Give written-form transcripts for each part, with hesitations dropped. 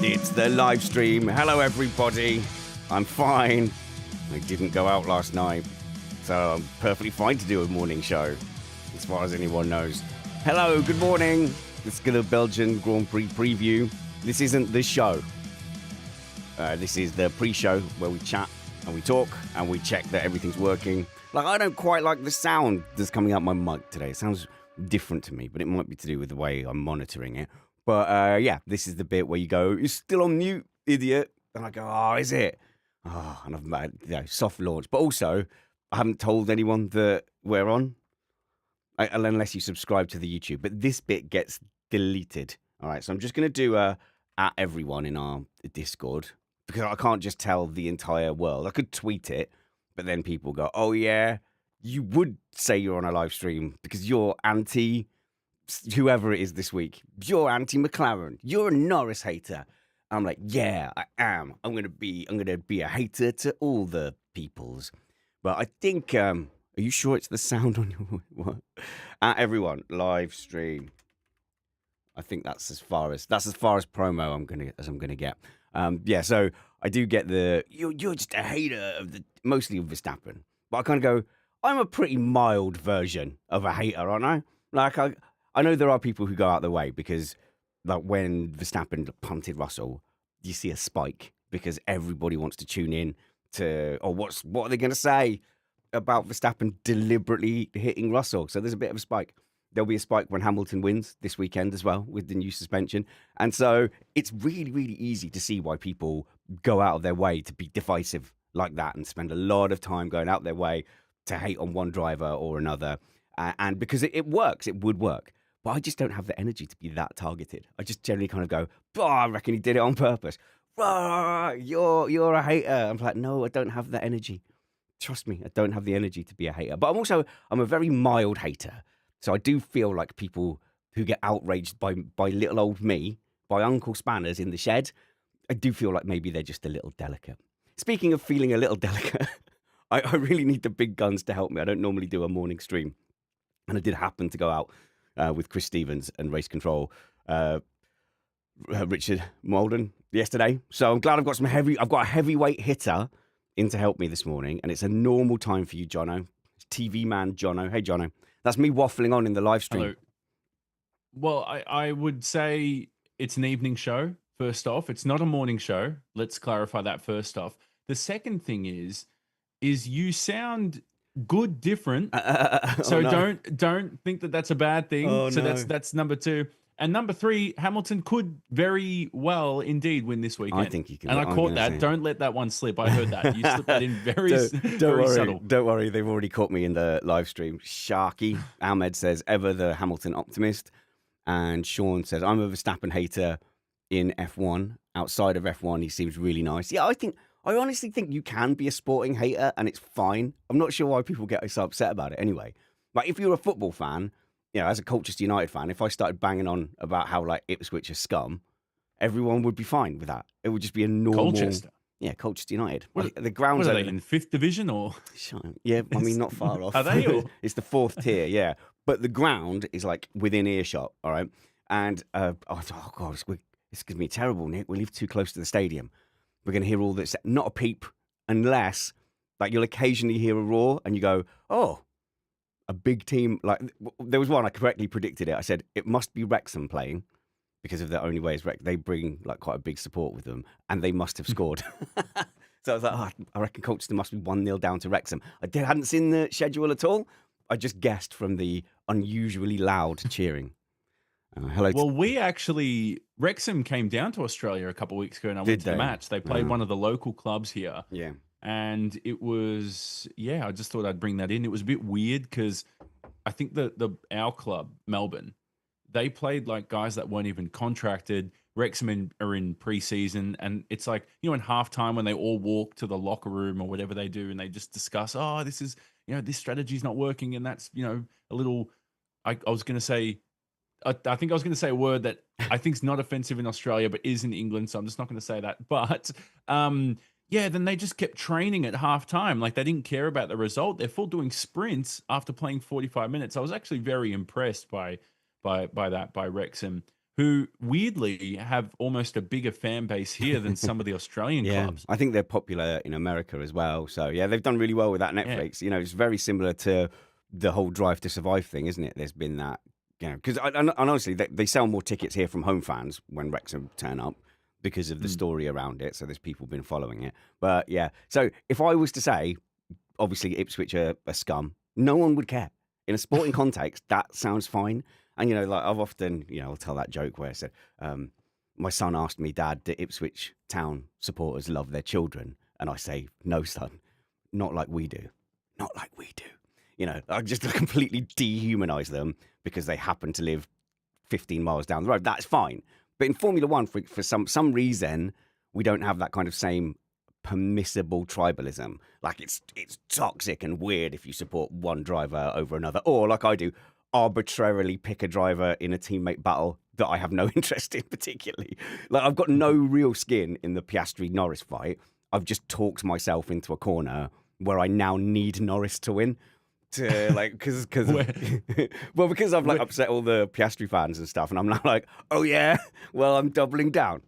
It's the live stream. Hello, everybody. I'm fine. I didn't go out last night, so I'm perfectly fine to do a morning show, as far as anyone knows. Hello, good morning. This is the Belgian Grand Prix preview. This isn't the show. This is the pre-show where we chat and we talk and we check that everything's working. Like, I don't quite like the sound that's coming out my mic today. It sounds different to me, but it might be to do with the way I'm monitoring it. But yeah, this is the bit where you go, "You're still on mute, idiot." And I go, "Oh, is it?" Oh, and I've made soft launch. But also, I haven't told anyone that we're on, unless you subscribe to the YouTube. But this bit gets deleted. All right, so I'm just going to do at everyone in our Discord, because I can't just tell the entire world. I could tweet it, but then people go, "Oh yeah, you would say you're on a live stream because you're anti whoever it is this week. You're anti-McLaren. You're a Norris hater." I'm like, yeah, I am. I'm gonna be a hater to all the peoples. But I think, are you sure it's the sound on your what? Everyone, live stream. I think that's as far as promo I'm gonna get. Yeah, so I do get the you're just a hater of mostly of Verstappen. But I kind of go, I'm a pretty mild version of a hater, aren't I? Like I know there are people who go out the way because, like, when Verstappen punted Russell, you see a spike because everybody wants to tune in to, what are they going to say about Verstappen deliberately hitting Russell? So there's a bit of a spike. There'll be a spike when Hamilton wins this weekend as well with the new suspension. And so it's really, really easy to see why people go out of their way to be divisive like that and spend a lot of time going out their way to hate on one driver or another. And because it works, it would work. But I just don't have the energy to be that targeted. I just generally kind of go, I reckon he did it on purpose. You're a hater. I'm like, no, I don't have that energy. Trust me, I don't have the energy to be a hater. But I'm a very mild hater. So I do feel like people who get outraged by little old me, by Uncle Spanners in the shed, I do feel like maybe they're just a little delicate. Speaking of feeling a little delicate, I really need the big guns to help me. I don't normally do a morning stream. And I did happen to go out with Chris Stevens and Race Control, Richard Molden yesterday. So I'm glad I've got a heavyweight hitter in to help me this morning. And it's a normal time for you, Jonno. It's TV man Jonno. Hey, Jonno. That's me waffling on in the live stream. Hello. Well, I would say it's an evening show, first off. It's not a morning show. Let's clarify that first off. The second thing is you sound good different. So no. don't think that that's a bad thing. So no. That's number two. And number three, Hamilton could very well indeed win this weekend. I think he can. And I caught that. Don't let that one slip. I heard that. You slipped that in very subtle. Don't worry. They've already caught me in the live stream. Sharky Ahmed says, ever the Hamilton optimist. And Sean says, I'm a Verstappen hater in F1. Outside of F1, he seems really nice. Yeah, I honestly think you can be a sporting hater and it's fine. I'm not sure why people get so upset about it anyway. Like, if you're a football fan, as a Colchester United fan, if I started banging on about how, like, Ipswich is scum, everyone would be fine with that. It would just be a normal... Colchester? Yeah, Colchester United. The grounds are they in 5th division or...? Yeah, I mean, not far off. Are they? Or... It's the 4th tier, yeah. But the ground is, like, within earshot, all right? And, God, it's going to be terrible, Nick. We live too close to the stadium. We're going to hear all this, not a peep, unless, like, you'll occasionally hear a roar and you go, oh, a big team. Like, there was one, I correctly predicted it. I said, it must be Wrexham playing because of their only way is they bring, like, quite a big support with them and they must have scored. So I was like, I reckon Colchester must be 1-0 down to Wrexham. I hadn't seen the schedule at all. I just guessed from the unusually loud cheering. Hello. Well, Wrexham came down to Australia a couple of weeks ago and I went to the match. They played one of the local clubs here. Yeah. And it was, I just thought I'd bring that in. It was a bit weird because I think our club, Melbourne, they played like guys that weren't even contracted. Wrexham are in pre-season, and it's like, in halftime when they all walk to the locker room or whatever they do, and they just discuss, this is, this strategy's not working, and that's, a little, I was going to say, I think I was going to say a word that I think is not offensive in Australia, but is in England, so I'm just not going to say that. But then they just kept training at halftime. Like, they didn't care about the result. They're full doing sprints after playing 45 minutes. I was actually very impressed by Wrexham, who weirdly have almost a bigger fan base here than some of the Australian Yeah, clubs. I think they're popular in America as well. So yeah, they've done really well with that Yeah. Netflix. You know, it's very similar to the whole Drive to Survive thing, isn't it? There's been that, you know, because and honestly, they sell more tickets here from home fans when Wrexham turn up because of the story around it. So there's people been following it. But yeah, so if I was to say, obviously Ipswich are scum, no one would care. In a sporting context, that sounds fine. And, you know, like I've often, you know, I'll tell that joke where I said, my son asked me, Dad, do Ipswich Town supporters love their children? And I say, no, son, not like we do. Not like we do. You know, I just completely dehumanize them because they happen to live 15 miles down the road. That's fine. But in Formula One, for some reason, we don't have that kind of same permissible tribalism. Like it's toxic and weird if you support one driver over another, or like I do, arbitrarily pick a driver in a teammate battle that I have no interest in particularly. Like I've got no real skin in the Piastri Norris fight. I've just talked myself into a corner where I now need Norris to win. To like because well, because I've like upset all the Piastri fans and stuff, and I'm now like, oh yeah, well I'm doubling down.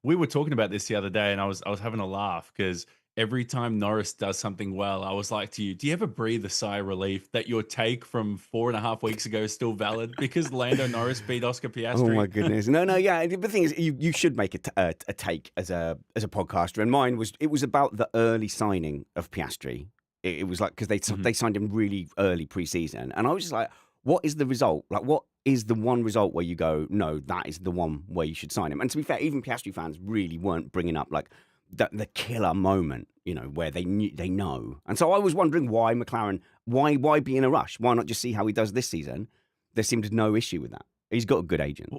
We were talking about this the other day, and I was having a laugh because every time Norris does something well, I was like to you, do you ever breathe a sigh of relief that your take from 4.5 weeks ago is still valid because Lando Norris beat Oscar Piastri? Oh my goodness, no, yeah. The thing is, you should make a take as a podcaster, and mine was about the early signing of Piastri. It was like because they signed him really early pre-season, and I was just like, what is the result? Like, what is the one result where you go, no, that is the one where you should sign him? And to be fair, even Piastri fans really weren't bringing up like the killer moment, you know, where they know. And so I was wondering why McLaren, why be in a rush? Why not just see how he does this season? There seemed no issue with that. He's got a good agent.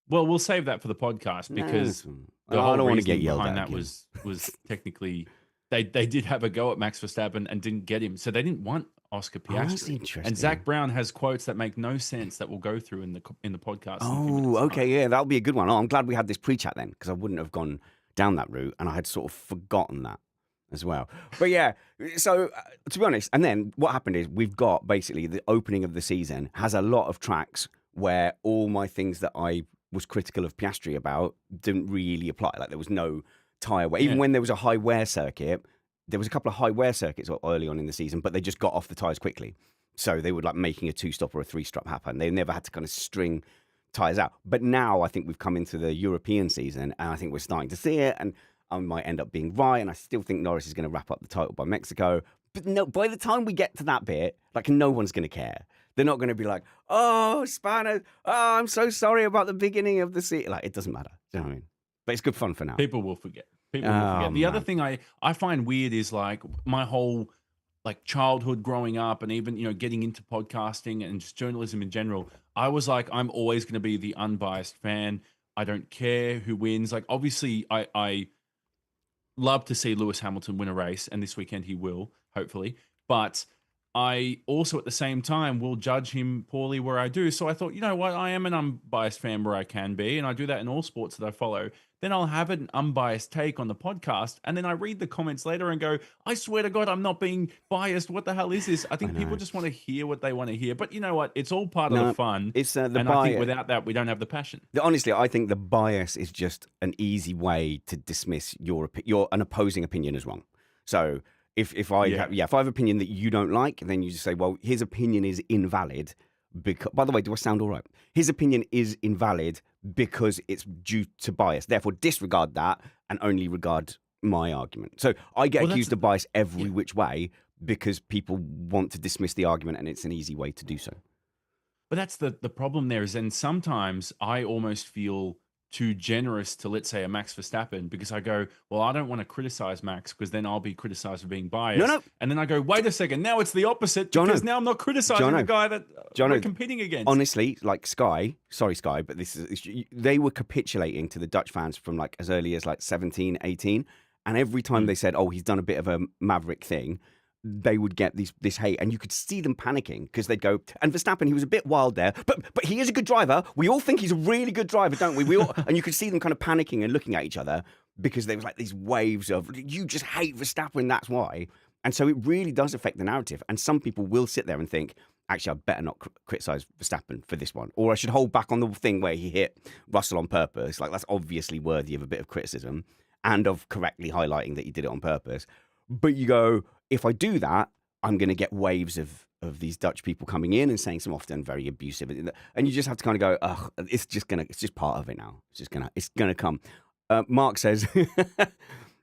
Well, we'll save that for the podcast because the I don't whole want to reason get yelled behind at that again. was technically they did have a go at Max Verstappen and didn't get him, so they didn't want Oscar Oh, that's Piastri. interesting. And Zach Brown has quotes that make no sense that we'll go through in the podcast. in a few Oh, minutes' okay, time. yeah, that'll be a good one. Oh, I'm glad we had this pre-chat then, because I wouldn't have gone down that route, and I had sort of forgotten that as well. But yeah, so to be honest, and then what happened is we've got basically the opening of the season has a lot of tracks where all my things that I was critical of Piastri about didn't really apply. Like there was no tyre wear. Even when there was a high wear circuit, there was a couple of high wear circuits early on in the season, but they just got off the tyres quickly. So they were like making a 2-stop or a 3-stop happen. They never had to kind of string tyres out. But now I think we've come into the European season and I think we're starting to see it, and I might end up being right. And I still think Norris is going to wrap up the title by Mexico. But no, by the time we get to that bit, like no one's going to care. They're not going to be like, oh, Spanish, oh, I'm so sorry about the beginning of the season. Like, it doesn't matter. Do you know what I mean? But it's good fun for now. People will forget. People will forget. The other thing I find weird is like my whole like childhood growing up and even, you know, getting into podcasting and just journalism in general. I was like, I'm always going to be the unbiased fan. I don't care who wins. Like, obviously, I love to see Lewis Hamilton win a race, and this weekend he will, hopefully. But I also, at the same time, will judge him poorly where I do. So I thought, you know what? I am an unbiased fan where I can be, and I do that in all sports that I follow. Then I'll have an unbiased take on the podcast, and then I read the comments later and go, I swear to God, I'm not being biased. What the hell is this? I think people just want to hear what they want to hear. But you know what? It's all part of the fun. It's the and bias. I think without that, we don't have the passion. Honestly, I think the bias is just an easy way to dismiss your an opposing opinion as wrong. So if I have an opinion that you don't like, then you just say, well, his opinion is invalid. Because, by the way, do I sound all right? His opinion is invalid because it's due to bias. Therefore, disregard that and only regard my argument. So I get accused of bias every which way because people want to dismiss the argument, and it's an easy way to do so. But that's the problem there is, and sometimes I almost feel too generous to, let's say, a Max Verstappen, because I go, well, I don't want to criticize Max because then I'll be criticized for being biased. No. And then I go, wait a second, now it's the opposite because now I'm not criticizing the guy that we're competing against. Honestly, like Sky, but they were capitulating to the Dutch fans from like as early as like 17, 18. And every time they said, oh, he's done a bit of a maverick thing, they would get this hate, and you could see them panicking because they'd go, and Verstappen, he was a bit wild there, but he is a good driver. We all think he's a really good driver, don't we? We all, and you could see them kind of panicking and looking at each other because there was like these waves of, you just hate Verstappen, that's why. And so it really does affect the narrative. And some people will sit there and think, actually, I better not criticize Verstappen for this one, or I should hold back on the thing where he hit Russell on purpose. Like, that's obviously worthy of a bit of criticism and of correctly highlighting that he did it on purpose. But you go, if I do that, I'm going to get waves of these Dutch people coming in and saying some often very abusive, and you just have to kind of go, ugh, it's just part of it now. It's gonna come. Mark says,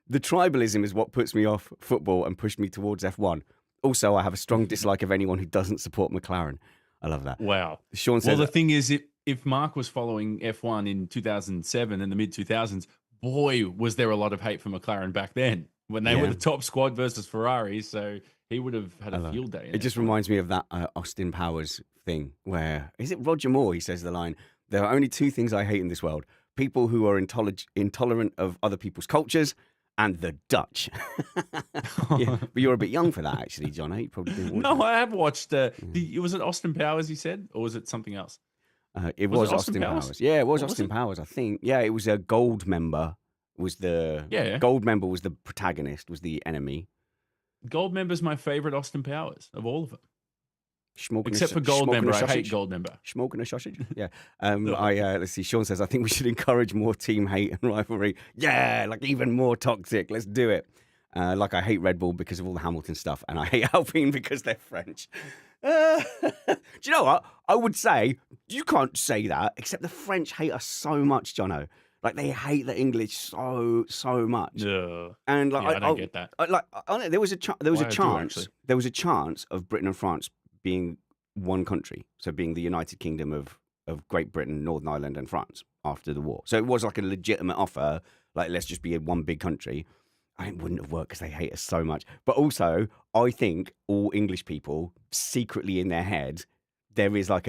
the tribalism is what puts me off football and pushed me towards F1. Also, I have a strong dislike of anyone who doesn't support McLaren. I love that. Wow. Sean says, well, the thing is, if Mark was following F1 in 2007 and the mid 2000s, boy, was there a lot of hate for McLaren back then when they were the top squad versus Ferrari. So he would have had a field day. It just reminds me of that Austin Powers thing where, is it Roger Moore? He says the line, there are only two things I hate in this world. People who are intolerant of other people's cultures and the Dutch. Yeah, but you're a bit young for that, actually, John. You probably didn't watch No, I have watched. Was it Austin Powers, he said? Or was it something else? It was Austin Powers. Yeah, it was Austin Powers, I think. Yeah, it was a gold member. Gold member was the protagonist, was the enemy. Gold member's my favorite Austin Powers of all of them. Smoking Except for Gold member, I hate Gold member. Smoking a sausage? Yeah. Let's see. Sean says, I think we should encourage more team hate and rivalry. Yeah, like even more toxic. Let's do it. Like I hate Red Bull because of all the Hamilton stuff, and I hate Alpine because they're French. Do you know what? I would say, you can't say that, except the French hate us so much, Jonno. Like, they hate the English so much. Yeah. And like, I don't get that. There was a chance of Britain and France being one country, so being the United Kingdom of Great Britain, Northern Ireland, and France after the war. So it was like a legitimate offer, like, let's just be one big country. It wouldn't have worked because they hate us so much. But also, I think all English people, secretly in their head, there is like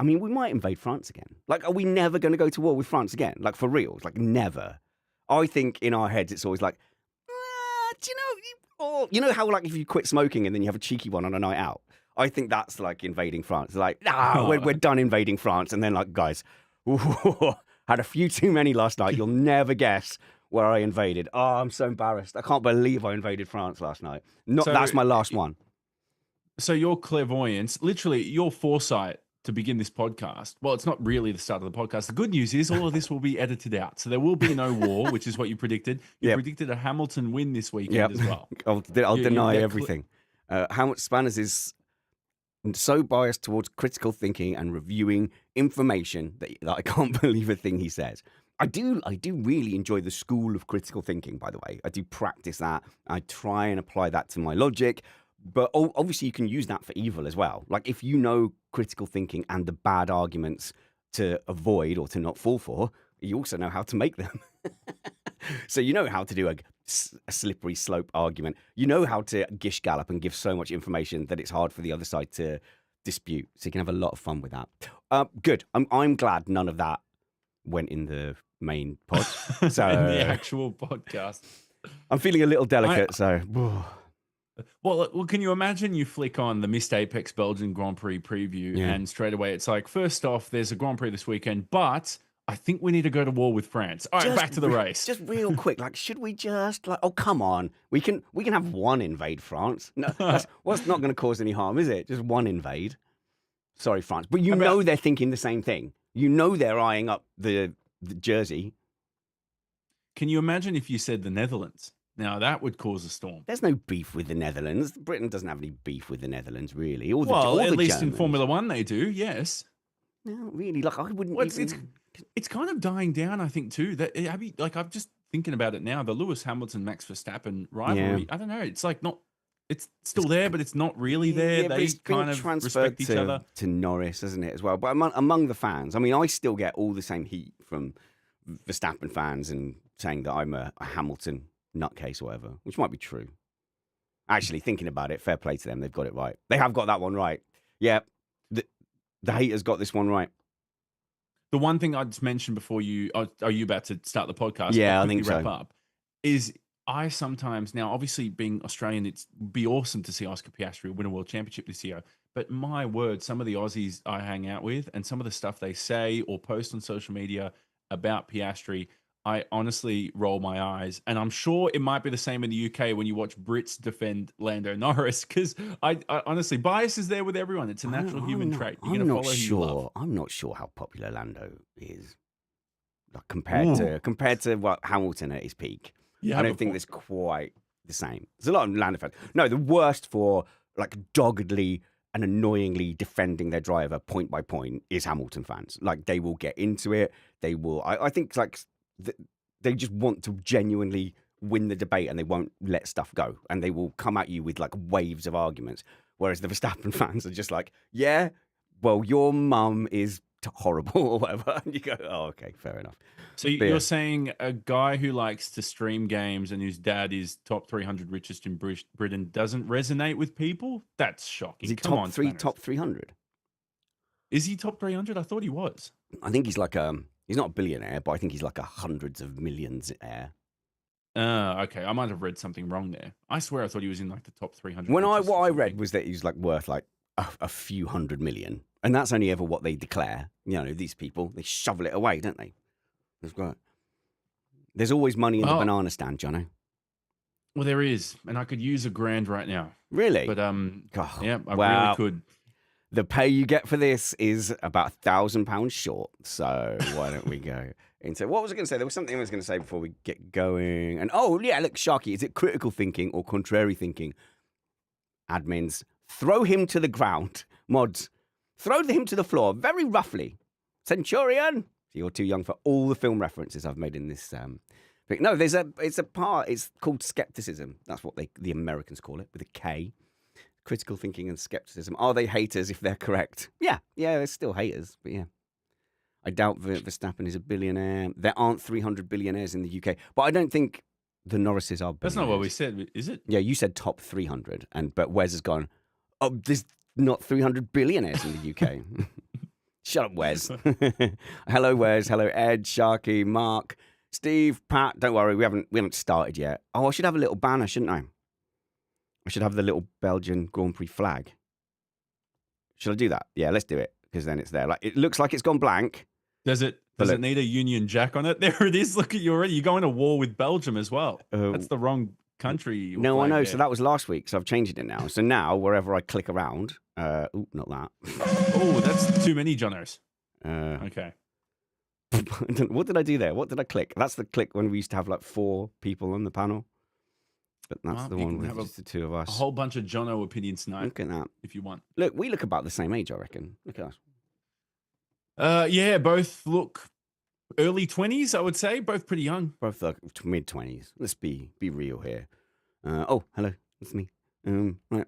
we might invade France again. Like, are we never going to go to war with France again? Like, for real? Like, never. I think in our heads, it's always like, do you know how, like, if you quit smoking and then you have a cheeky one on a night out? I think that's like invading France. Like, we're done invading France. And then, like, guys, had a few too many last night. You'll never guess where I invaded. Oh, I'm so embarrassed. I can't believe I invaded France last night. That's my last one. So your clairvoyance, literally your foresight to begin this podcast. Well, it's not really the start of the podcast. The good news is all of this will be edited out. So there will be no war, which is what you predicted. You predicted a Hamilton win this weekend as well. I'll deny everything. How Spanners is so biased towards critical thinking and reviewing information that I can't believe a thing he says. I do really enjoy the school of critical thinking, by the way. I do practice that. I try and apply that to my logic. But obviously you can use that for evil as well. Like, if you know critical thinking and the bad arguments to avoid or to not fall for, you also know how to make them. So you know how to do a slippery slope argument. You know how to gish gallop and give so much information that it's hard for the other side to dispute. So you can have a lot of fun with that. Good. I'm glad none of that went in the main pod. So in the actual podcast. I'm feeling a little delicate, so... Well, can you imagine you flick on the Missed Apex Belgian Grand Prix preview and straight away it's like, first off, there's a Grand Prix this weekend, but I think we need to go to war with France. All right, back to the race. Just real quick, like, should we just, like, oh, come on. We can have one invade France. No, that's not going to cause any harm, is it? Just one invade. Sorry, France. But you know they're thinking the same thing. You know they're eyeing up the jersey. Can you imagine if you said the Netherlands? Now, that would cause a storm. There's no beef with the Netherlands. Britain doesn't have any beef with the Netherlands, really. Or at least Germans. In Formula One they do, yes. No, really. Like, I wouldn't It's kind of dying down, I think, too. I'm just thinking about it now. The Lewis Hamilton, Max Verstappen rivalry, I don't know. It's like it's still there, but it's not really there. Yeah, they kind of respect each other. To Norris, hasn't it, as well? But among the fans, I mean, I still get all the same heat from Verstappen fans and saying that I'm a Hamilton nutcase or whatever, which might be true. Actually, thinking about it, fair play to them. They've got it right. They have got that one right. Yeah, the haters got this one right. The one thing I just mentioned before are you about to start the podcast? Yeah, I think so. Wrap up. Is I sometimes, now obviously being Australian, it'd be awesome to see Oscar Piastri win a world championship this year. But my word, some of the Aussies I hang out with and some of the stuff they say or post on social media about Piastri, I honestly roll my eyes, and I'm sure it might be the same in the UK when you watch Brits defend Lando Norris. Because I honestly, bias is there with everyone. It's a natural human trait. You're gonna follow who you love. I'm not sure how popular Lando is, like Ooh. compared to what Hamilton at his peak. You I have a don't think point. there's quite the same. There's a lot of Lando fans. No, the worst for like doggedly and annoyingly defending their driver point by point is Hamilton fans. Like they will get into it. They will. I think like they just want to genuinely win the debate and they won't let stuff go. And they will come at you with like waves of arguments. Whereas the Verstappen fans are just like, yeah, well, your mum is horrible or whatever. And you go, oh, okay, fair enough. So But you're yeah. saying a guy who likes to stream games and whose dad is top 300 richest in Britain doesn't resonate with people? That's shocking. Is he Come on, Spanners. top 300? Is he top 300? I thought he was. I think he's like he's not a billionaire, but I think he's like a hundreds of millions heir. Okay. I might have read something wrong there. I swear I thought he was in like the top 300. What richest or I read something. was that he's like worth like a few hundred million, and that's only ever what they declare. You know, these people, they shovel it away, don't they? There's always money in the banana stand, Jonno. Well, there is, and I could use $1,000 right now. Really? But God, yeah, I really could. The pay you get for this is about £1,000 short. So why don't we go into what was I going to say? There was something I was going to say before we get going. And oh yeah, look, Sharky, is it critical thinking or contrary thinking? Admins, throw him to the ground. Mods, throw him to the floor very roughly. Centurion. You're too young for all the film references I've made in this. No, it's a part. It's called skepticism. That's what the Americans call it with a K. Critical thinking and skepticism. Are they haters if they're correct? Yeah, they're still haters, but yeah. I doubt Verstappen is a billionaire. There aren't 300 billionaires in the UK, but I don't think the Norrises are billionaires. That's not what we said, is it? Yeah, you said top 300, but Wes has gone, oh, there's not 300 billionaires in the UK. Shut up, Wes. Hello, Wes. Hello, Ed, Sharky, Mark, Steve, Pat. Don't worry, we haven't started yet. Oh, I should have a little banner, shouldn't I? I should have the little Belgian Grand Prix flag. Should I do that? Yeah, let's do it, because then it's there. Like it looks like it's gone blank. Does it need a Union Jack on it? There it is. Look at you already. You're going to war with Belgium as well. That's the wrong country. No, I know. There. So that was last week. So I've changed it now. So now wherever I click around, not that. Oh, that's too many Jonnos. Okay. What did I do there? What did I click? That's the click when we used to have like 4 people on the panel. But that's the one with just the 2 of us. A whole bunch of Jonno opinions tonight. Look at that. If you want. Look, we look about the same age, I reckon. Look at us. Yeah, both look early 20s, I would say. Both pretty young. Both like mid-20s. Let's be real here. Oh, hello. It's me. Right.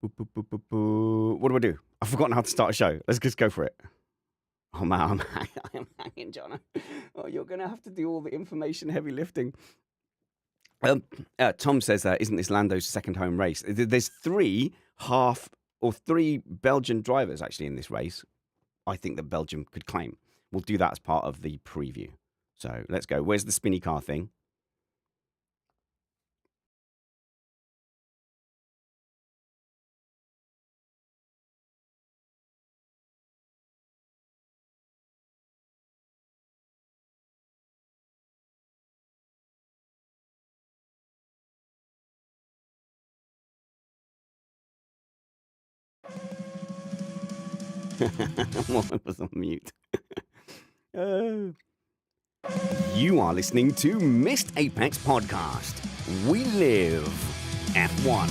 What do I do? I've forgotten how to start a show. Let's just go for it. Oh, man, I'm hanging, Jonno. Oh, you're going to have to do all the information heavy lifting. Tom says, isn't this Lando's second home race? There's 3 Belgian drivers actually in this race. I think that Belgium could claim. We'll do that as part of the preview. So let's go. Where's the spinny car thing? One was on mute. You are listening to Missed Apex Podcast. We live F1.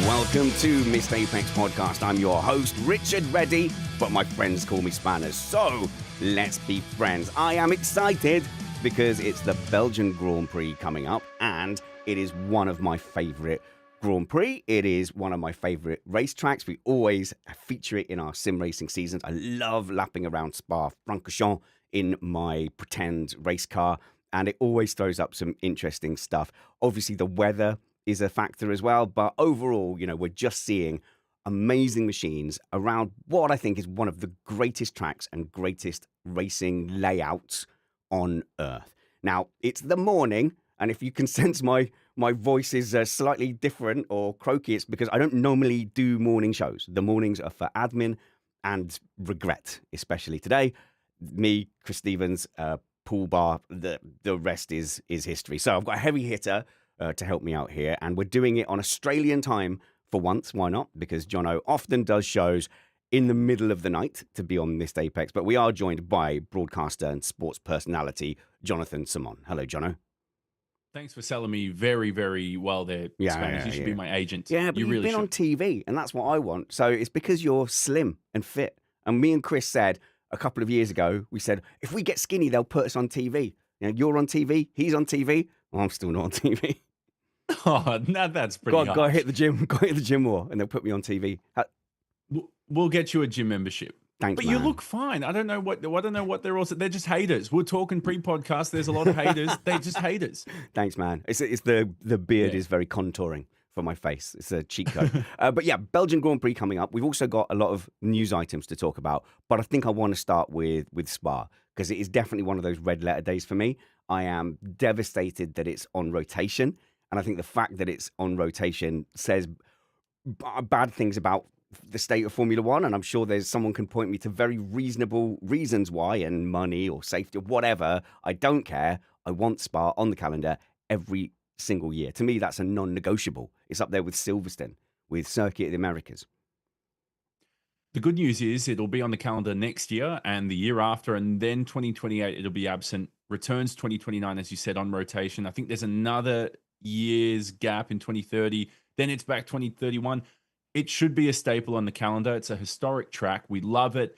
Welcome to Missed Apex Podcast. I'm your host, Richard Reddy, but my friends call me Spanners. So let's be friends. I am excited because it's the Belgian Grand Prix coming up, and it is one of my favorite Grand Prix. It is one of my favorite racetracks. We always feature it in our sim racing seasons. I love lapping around Spa-Francorchamps in my pretend race car, and it always throws up some interesting stuff. Obviously, the weather is a factor as well, but overall, we're just seeing amazing machines around what I think is one of the greatest tracks and greatest racing layouts on Earth. Now, it's the morning, And if you can sense my voice is slightly different or croaky, it's because I don't normally do morning shows. The mornings are for admin and regret, especially today. Me, Chris Stevens, Paul Bar, the rest is history. So I've got a heavy hitter to help me out here, and we're doing it on Australian time for once. Why not? Because Jonno often does shows in the middle of the night to be on Missed Apex, but we are joined by broadcaster and sports personality Jonathan Simon. Hello, Jonno. Thanks for selling me very, very well there, Spanish. You should be my agent. Yeah, but you you've really been should. on TV, and that's what I want. So it's because you're slim and fit. And me and Chris said a couple of years ago, we said, if we get skinny, they'll put us on TV. You know, you're on TV, he's on TV. Well, I'm still not on TV. Oh, now that's pretty hard. Go hit the gym. Go hit the gym more, and they'll put me on TV. We'll get you a gym membership. Thanks, but man. You look fine. I don't know what they're also. They're just haters. We're talking pre-podcast. There's a lot of haters. They're just haters. Thanks, man. It's the beard is very contouring for my face. It's a cheat code. But yeah, Belgian Grand Prix coming up. We've also got a lot of news items to talk about. But I think I want to start with Spa, because it is definitely one of those red letter days for me. I am devastated that it's on rotation. And I think the fact that it's on rotation says bad things about the state of Formula One. And I'm sure someone can point me to very reasonable reasons why, and money or safety or whatever. I don't care. I want Spa on the calendar every single year. To me, that's a non-negotiable. It's up there with Silverstone, with Circuit of the Americas. The good news is it'll be on the calendar next year and the year after, and then 2028 it'll be absent. Returns 2029, as you said, on rotation. I think there's another year's gap in 2030. Then it's back 2031. It should be a staple on the calendar. It's a historic track. We love it.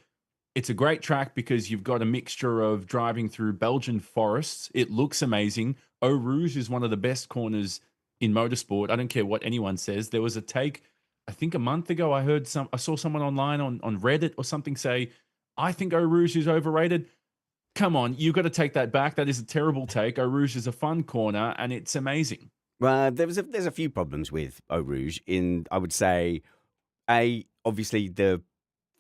It's a great track because you've got a mixture of driving through Belgian forests. It looks amazing. Eau Rouge is one of the best corners in motorsport. I don't care what anyone says. There was a take, I think a month ago, I saw someone online on Reddit or something say, I think Eau Rouge is overrated. Come on, you've got to take that back. That is a terrible take. Eau Rouge is a fun corner, and it's amazing. Well, there's a few problems with Eau Rouge. I would say, obviously the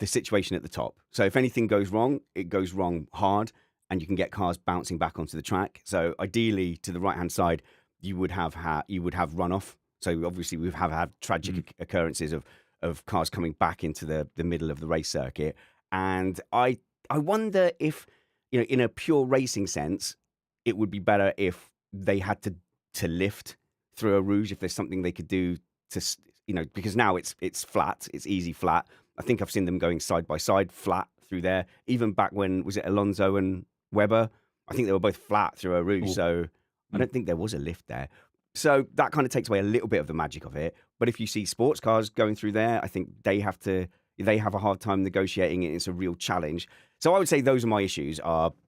situation at the top. So if anything goes wrong, it goes wrong hard, and you can get cars bouncing back onto the track. So ideally, to the right hand side, you would have runoff. So obviously, we have had tragic occurrences of cars coming back into the middle of the race circuit. And I wonder if, you know, in a pure racing sense, it would be better if they had to lift through Eau Rouge, if there's something they could do to, you know, because now it's flat, it's easy flat. I think I've seen them going side by side flat through there. Even back when, was it Alonso and Webber? I think they were both flat through Eau Rouge. Ooh. So I don't think there was a lift there. So that kind of takes away a little bit of the magic of it. But if you see sports cars going through there, I think they have a hard time negotiating it. It's a real challenge. So I would say those are my issues.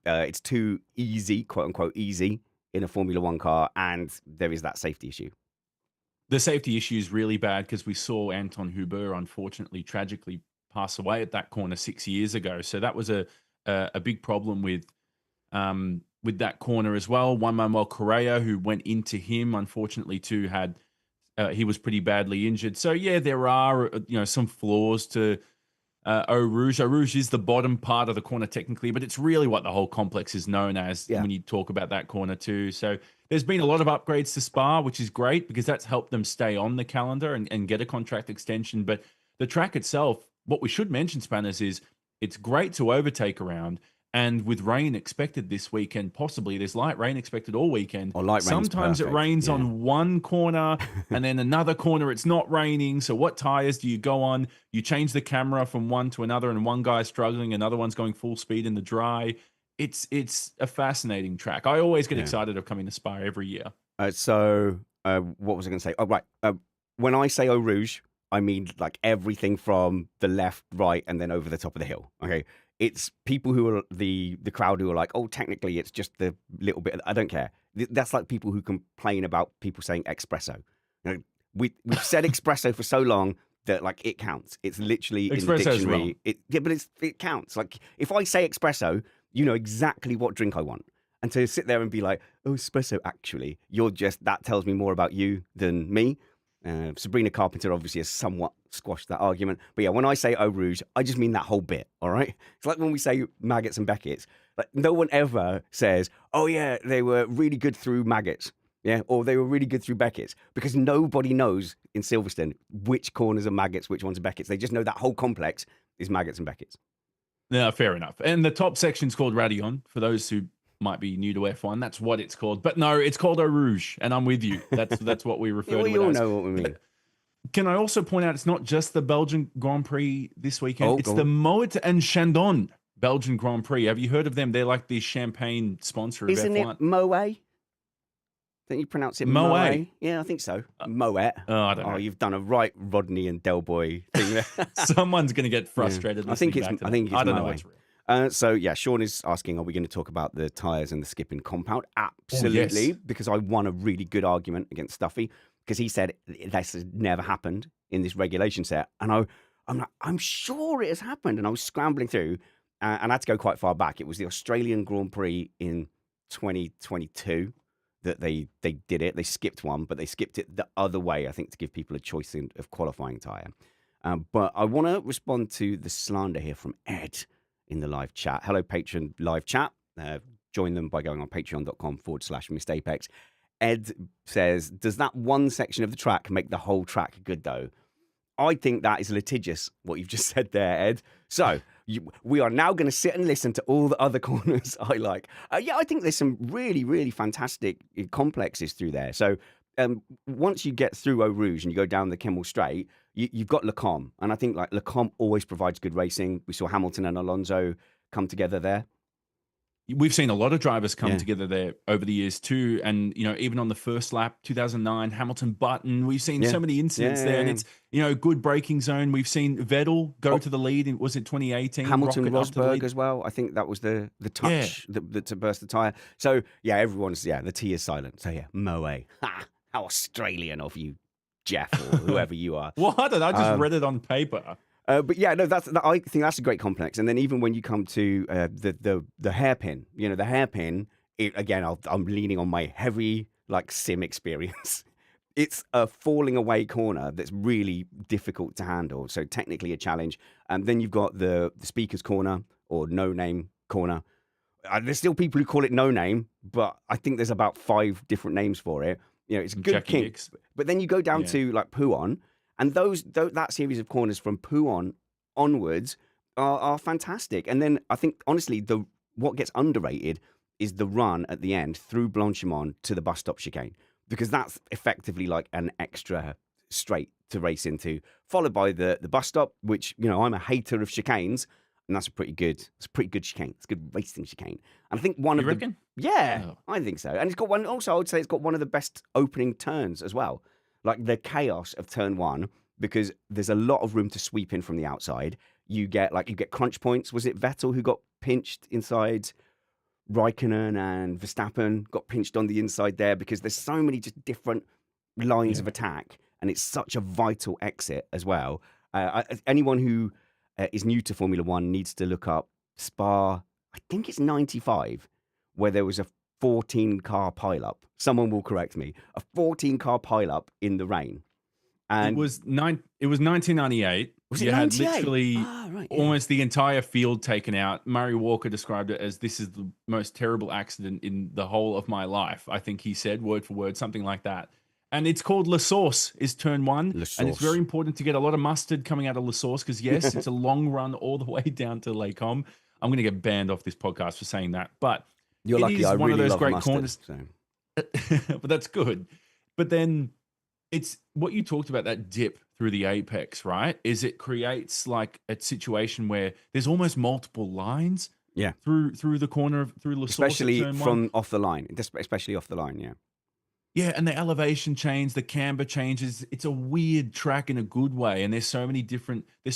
It's too easy, quote unquote, easy in a Formula One car, and there is that safety issue. The safety issue is really bad because we saw Anton Huber, unfortunately, tragically pass away at that corner 6 years ago. So that was a big problem with that corner as well. Juan Manuel Correa, who went into him, unfortunately, too, he was pretty badly injured. So yeah, there are some flaws to Eau Rouge. Eau Rouge is the bottom part of the corner technically, but it's really what the whole complex is known as when you talk about that corner too. So there's been a lot of upgrades to Spa, which is great because that's helped them stay on the calendar and get a contract extension. But the track itself, what we should mention, Spanners, is it's great to overtake around. And with rain expected this weekend, possibly there's light rain expected all weekend. Sometimes it rains on one corner and then another corner it's not raining. So what tires do you go on? You change the camera from one to another, and one guy's struggling, another one's going full speed in the dry. It's a fascinating track. I always get excited of coming to Spa every year. What was I going to say? Oh, right. When I say Eau Rouge, I mean like everything from the left, right, and then over the top of the hill. Okay. It's people who are the crowd who are like, oh, technically it's just the little bit. I don't care. That's like people who complain about people saying espresso. You know, we've said espresso for so long that like it counts. It's literally in the dictionary. But it counts. Like if I say espresso, you know exactly what drink I want. And to sit there and be like, oh, espresso, actually, that tells me more about you than me. Sabrina Carpenter obviously has somewhat squashed that argument. But yeah, when I say Eau Rouge, I just mean that whole bit, all right? It's like when we say maggots and Beckett's. Like no one ever says, oh yeah, they were really good through maggots. Yeah, or they were really good through Beckett's, because nobody knows in Silverstone which corners are Maggotts, which ones are Beckett's. They just know that whole complex is Maggotts and Beckett's. No, fair enough. And the top section's called Radillon, for those who might be new to F1. That's what it's called. But no, it's called Eau Rouge, and I'm with you. That's what we refer to it as. We all know what we mean. Can I also point out it's not just the Belgian Grand Prix this weekend. It's the Moet and Chandon Belgian Grand Prix. Have you heard of them? They're like the champagne sponsor of Isn't F1. it Moet? Don't you pronounce it Moet? Yeah, I think so. Moet. I don't know. Oh, you've done a right Rodney and Del Boy thing there. Someone's going to get frustrated. I think it's I don't know what's real. So yeah, Sean is asking, are we going to talk about the tyres and the skipping compound? Absolutely, yes. Because I won a really good argument against Stuffy, because he said this has never happened in this regulation set, and I'm sure it has happened, and I was scrambling through, and I had to go quite far back. It was the Australian Grand Prix in 2022 that they did it. They skipped one, but they skipped it the other way, I think, to give people a choice of qualifying tyre. But I want to respond to the slander here from Ed in the live chat. Hello, Patreon live chat. Join them by going on patreon.com/MrApex. Ed says, does that one section of the track make the whole track good, though? I think that is litigious, what you've just said there, Ed. So we are now going to sit and listen to all the other corners I like. Yeah, I think there's some really, really fantastic complexes through there. So once you get through Eau Rouge and you go down the Kemmel Straight, you've got Le Combe. And I think like Le Combe always provides good racing. We saw Hamilton and Alonso come together there. We've seen a lot of drivers come together there over the years too. And, even on the first lap, 2009, Hamilton Button, we've seen so many incidents there. And it's, good braking zone. We've seen Vettel go to the lead in, was it 2018? Hamilton Rosberg as well. I think that was the touch to burst the tyre. So, yeah, everyone's, the T is silent. So, yeah, Moet. Ha! How Australian of you, Jeff, or whoever you are. Well, I don't know. I just read it on paper. But yeah, no, I think that's a great complex. And then even when you come to the hairpin, the hairpin, again, I'm leaning on my heavy sim experience. It's a falling away corner that's really difficult to handle. So technically a challenge. And then you've got the speaker's corner or no name corner. There's still people who call it no name, but I think there's about 5 different names for it. It's a good kink. But then you go down to Pouhon. And that series of corners from Pouhon onwards are fantastic. And then I think, honestly, what gets underrated is the run at the end through Blanchimont to the bus stop chicane, because that's effectively like an extra straight to race into, followed by the bus stop, which, I'm a hater of chicanes, and that's a pretty good chicane. It's a good racing chicane. And I think you reckon? I think so. And it's got one, also I would say it's got one of the best opening turns as well. Like the chaos of turn 1, because there's a lot of room to sweep in from the outside. You get crunch points. Was it Vettel who got pinched inside? Raikkonen and Verstappen got pinched on the inside there, because there's so many just different lines of attack, and it's such a vital exit as well. Anyone who is new to Formula One needs to look up Spa. I think it's 95, where there was a 14-car pileup. Someone will correct me. A 14-car pileup in the rain. And it was 1998. Was it 98? Had literally almost the entire field taken out. Murray Walker described it as, this is the most terrible accident in the whole of my life. I think he said, word for word, something like that. And it's called La Source, is turn 1. And it's very important to get a lot of mustard coming out of La Source, because yes, it's a long run all the way down to Les Combes. I'm going to get banned off this podcast for saying that, but you're lucky. I really love mustard, corners. So. But that's good. But then it's what you talked about, that dip through the apex, right? Is it creates like a situation where there's almost multiple lines through the corner through La Source, especially from off the line, especially off the line, Yeah, and the elevation change, the camber changes. It's a weird track in a good way, and there's so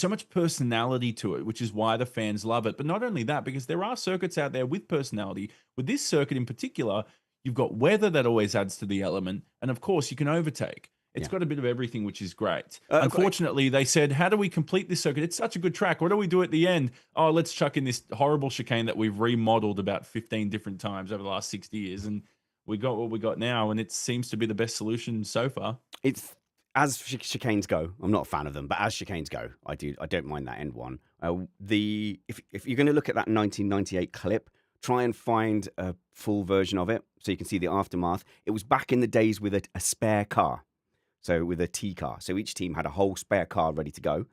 much personality to it, which is why the fans love it. But not only that, because there are circuits out there with personality. With this circuit in particular, you've got weather that always adds to the element, and of course, you can overtake. It's got a bit of everything, which is great. Unfortunately, they said, how do we complete this circuit? It's such a good track. What do we do at the end? Oh, let's chuck in this horrible chicane that we've remodeled about 15 different times over the last 60 years, and we got what we got now, and it seems to be the best solution so far. It's as chicanes go. I'm not a fan of them, but as chicanes go, I don't mind that end one. If you're going to look at that 1998 clip, try and find a full version of it so you can see the aftermath. It was back in the days with a spare car. So with a T car. So each team had a whole spare car ready to go.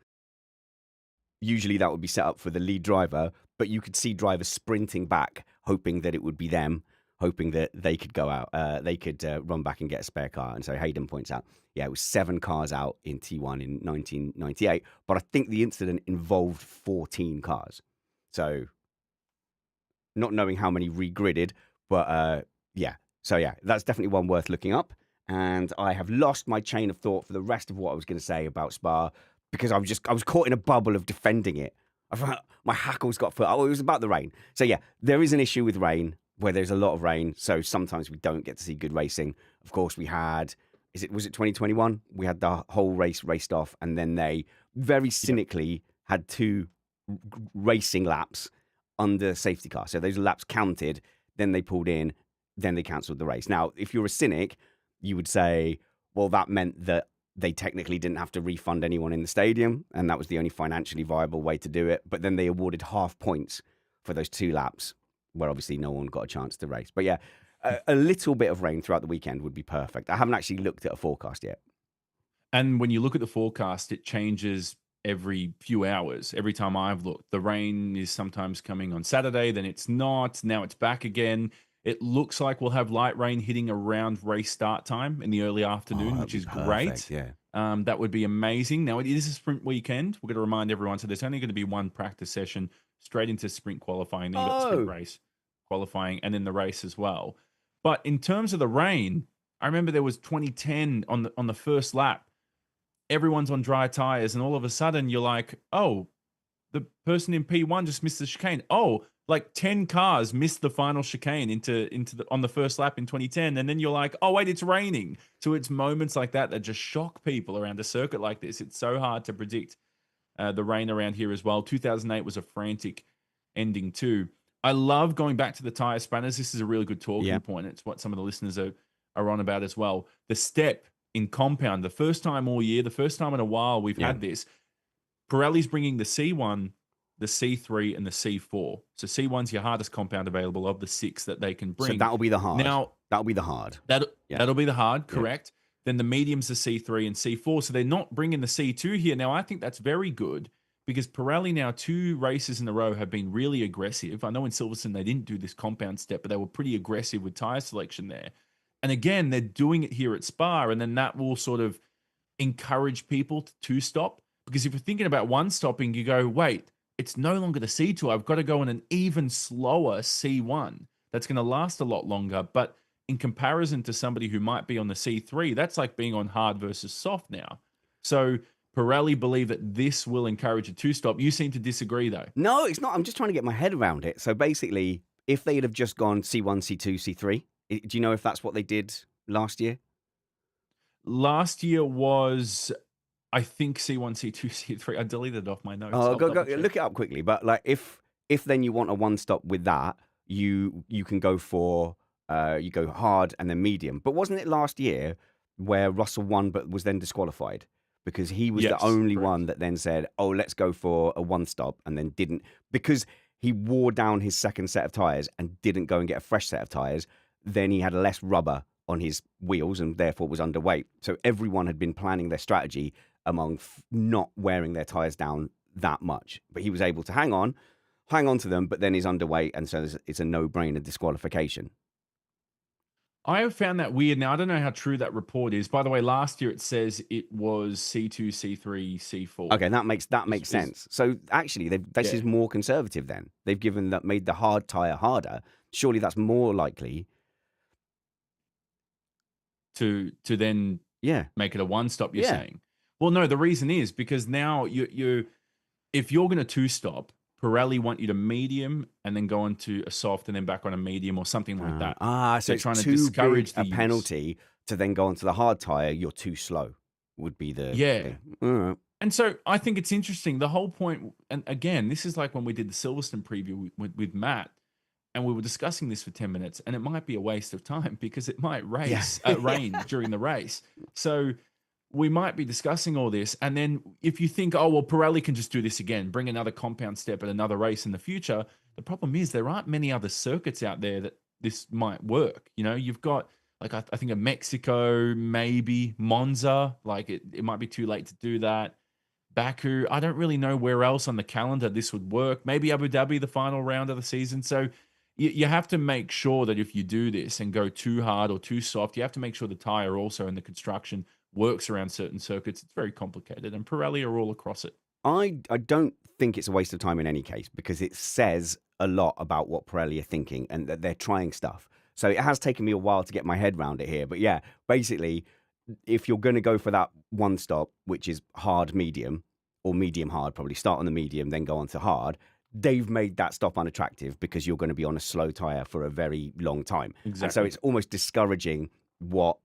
Usually that would be set up for the lead driver, but you could see drivers sprinting back, hoping that it would be them, hoping that they could go out, they could run back and get a spare car. And so Hayden points out, yeah, it was 7 cars out in T1 in 1998, but I think the incident involved 14 cars. So not knowing how many regridded, but yeah. So yeah, that's definitely one worth looking up. And I have lost my chain of thought for the rest of what I was going to say about Spa because I was caught in a bubble of defending it. My hackles got put. Oh, it was about the rain. So yeah, there is an issue with rain where there's a lot of rain. So sometimes we don't get to see good racing. Of course, we had, was it 2021? We had the whole race raced off, and then they very cynically had 2 racing laps under safety car. So those laps counted, then they pulled in, then they cancelled the race. Now, if you're a cynic, you would say, well, that meant that they technically didn't have to refund anyone in the stadium, and that was the only financially viable way to do it. But then they awarded half points for those 2 laps, where obviously no one got a chance to race. But yeah, a little bit of rain throughout the weekend would be perfect. I haven't actually looked at a forecast yet. And when you look at the forecast, it changes every few hours. Every time I've looked, the rain is sometimes coming on Saturday, then it's not. Now it's back again. It looks like we'll have light rain hitting around race start time in the early afternoon, which is perfect. Great. Yeah. That would be amazing. Now, it is a sprint weekend. We're going to remind everyone, so there's only going to be 1 practice session straight into sprint qualifying. Then you've got the sprint race qualifying and then the race as well. But in terms of the rain, I remember there was 2010 on the first lap. Everyone's on dry tires, and all of a sudden you're like, oh, the person in P1 just missed the chicane. Oh, like 10 cars missed the final chicane on the first lap in 2010, and then you're like, oh wait, it's raining. So it's moments like that just shock people around a circuit like this. It's so hard to predict the rain around here as well. 2008 was a frantic ending too. I love going back to the tire spanners. This is a really good talking point. It's what some of the listeners are on about as well. The step in compound, the first time all year, the first time in a while we've had this. Pirelli's bringing the C1, the C3, and the C4. So C1's your hardest compound available of the 6 that they can bring. So that'll be the hard. Now, that'll be the hard. That'll be the hard, correct. Then the medium's the C3 and C4. So they're not bringing the C2 here. Now, I think that's very good because Pirelli now 2 races in a row have been really aggressive. I know in Silverstone they didn't do this compound step, but they were pretty aggressive with tire selection there. And again, they're doing it here at Spa, and then that will sort of encourage people to stop. Because if you're thinking about 1 stopping, you go, wait, it's no longer the C2. I've got to go in an even slower C1 that's going to last a lot longer. But in comparison to somebody who might be on the C3, that's like being on hard versus soft now. So Pirelli believe that this will encourage a 2-stop. You seem to disagree, though. No, it's not. I'm just trying to get my head around it. So basically, if they'd have just gone C1, C2, C3, do you know if that's what they did last year? Last year was, I think, C1, C2, C3. I deleted it off my notes. Oh, go look it up quickly. But like, if then you want a 1-stop with that, you can go for you go hard and then medium. But wasn't it last year where Russell won but was then disqualified because he was the only one that then said, "Oh, let's go for a 1-stop," and then didn't because he wore down his second set of tires and didn't go and get a fresh set of tires. Then he had less rubber on his wheels and therefore was underweight. So everyone had been planning their strategy among not wearing their tires down that much. But he was able to hang on to them, but then he's underweight, and so it's a no-brainer disqualification. I have found that weird. Now, I don't know how true that report is. By the way, last year it says it was C2, C3, C4. Okay, that makes sense. So actually, this is more conservative then. They've made the hard tire harder. Surely that's more likely to then make it a 1-stop, you're saying. Well, no, the reason is because now if you're going to 2-stop, Pirelli want you to medium and then go into a soft and then back on a medium or something like that. So it's trying to discourage a penalty to then go onto the hard tire. You're too slow would be the thing. And so I think it's interesting. The whole point, and again, this is like when we did the Silverstone preview with Matt, and we were discussing this for 10 minutes, and it might be a waste of time because it might rain during the race. So we might be discussing all this, and then if you think, oh, well, Pirelli can just do this again, bring another compound step at another race in the future, The problem is there aren't many other circuits out there that this might work. You've got like I think a Mexico, maybe Monza. Like it might be too late to do that. Baku, I don't really know where else on the calendar this would work. Maybe Abu Dhabi, the final round of the season. So you have to make sure that if you do this and go too hard or too soft, you have to make sure the tire also and the construction works around certain circuits. It's very complicated, and Pirelli are all across it. I don't think it's a waste of time in any case, because it says a lot about what Pirelli are thinking and that they're trying stuff. So it has taken me a while to get my head around it here. But yeah, basically, if you're going to go for that one stop, which is hard medium or medium hard, probably start on the medium, then go on to hard, they've made that stop unattractive because you're going to be on a slow tyre for a very long time. Exactly. And so it's almost discouraging what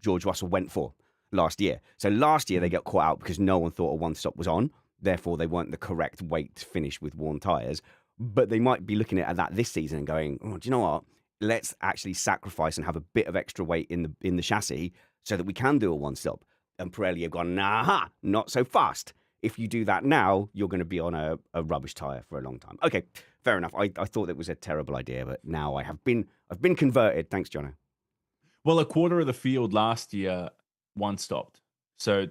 George Russell went for last year. So last year they got caught out because no one thought a one stop was on. Therefore, they weren't the correct weight to finish with worn tyres. But they might be looking at that this season and going, oh, do you know what? Let's actually sacrifice and have a bit of extra weight in the chassis so that we can do a one stop. And Pirelli have gone, nah, not so fast. If you do that now, you're going to be on a rubbish tyre for a long time. Okay, fair enough. I thought it was a terrible idea, but now I've been converted. Thanks, Jonno. Well, a quarter of the field last year one stopped. So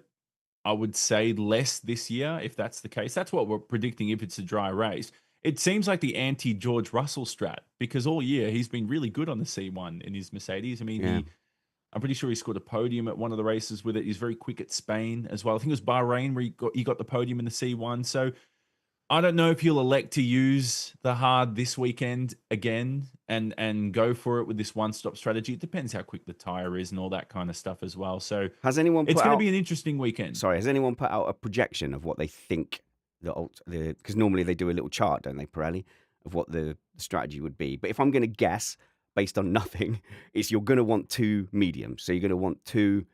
I would say less this year if that's the case. That's what we're predicting if it's a dry race. It seems like the anti-George Russell strat, because all year he's been really good on the C1 in his Mercedes. I mean, I'm pretty sure he scored a podium at one of the races with it. He's very quick at Spain as well. I think it was Bahrain where he got the podium in the C1. So I don't know if he'll elect to use the hard this weekend again and go for it with this one-stop strategy. It depends how quick the tire is and all that kind of stuff as well. So it's going to be an interesting weekend. Sorry, has anyone put out a projection of what they think because normally they do a little chart, don't they, Pirelli, of what the strategy would be? But if I'm going to guess, based on nothing, is you're going to want two mediums. So you're going to want two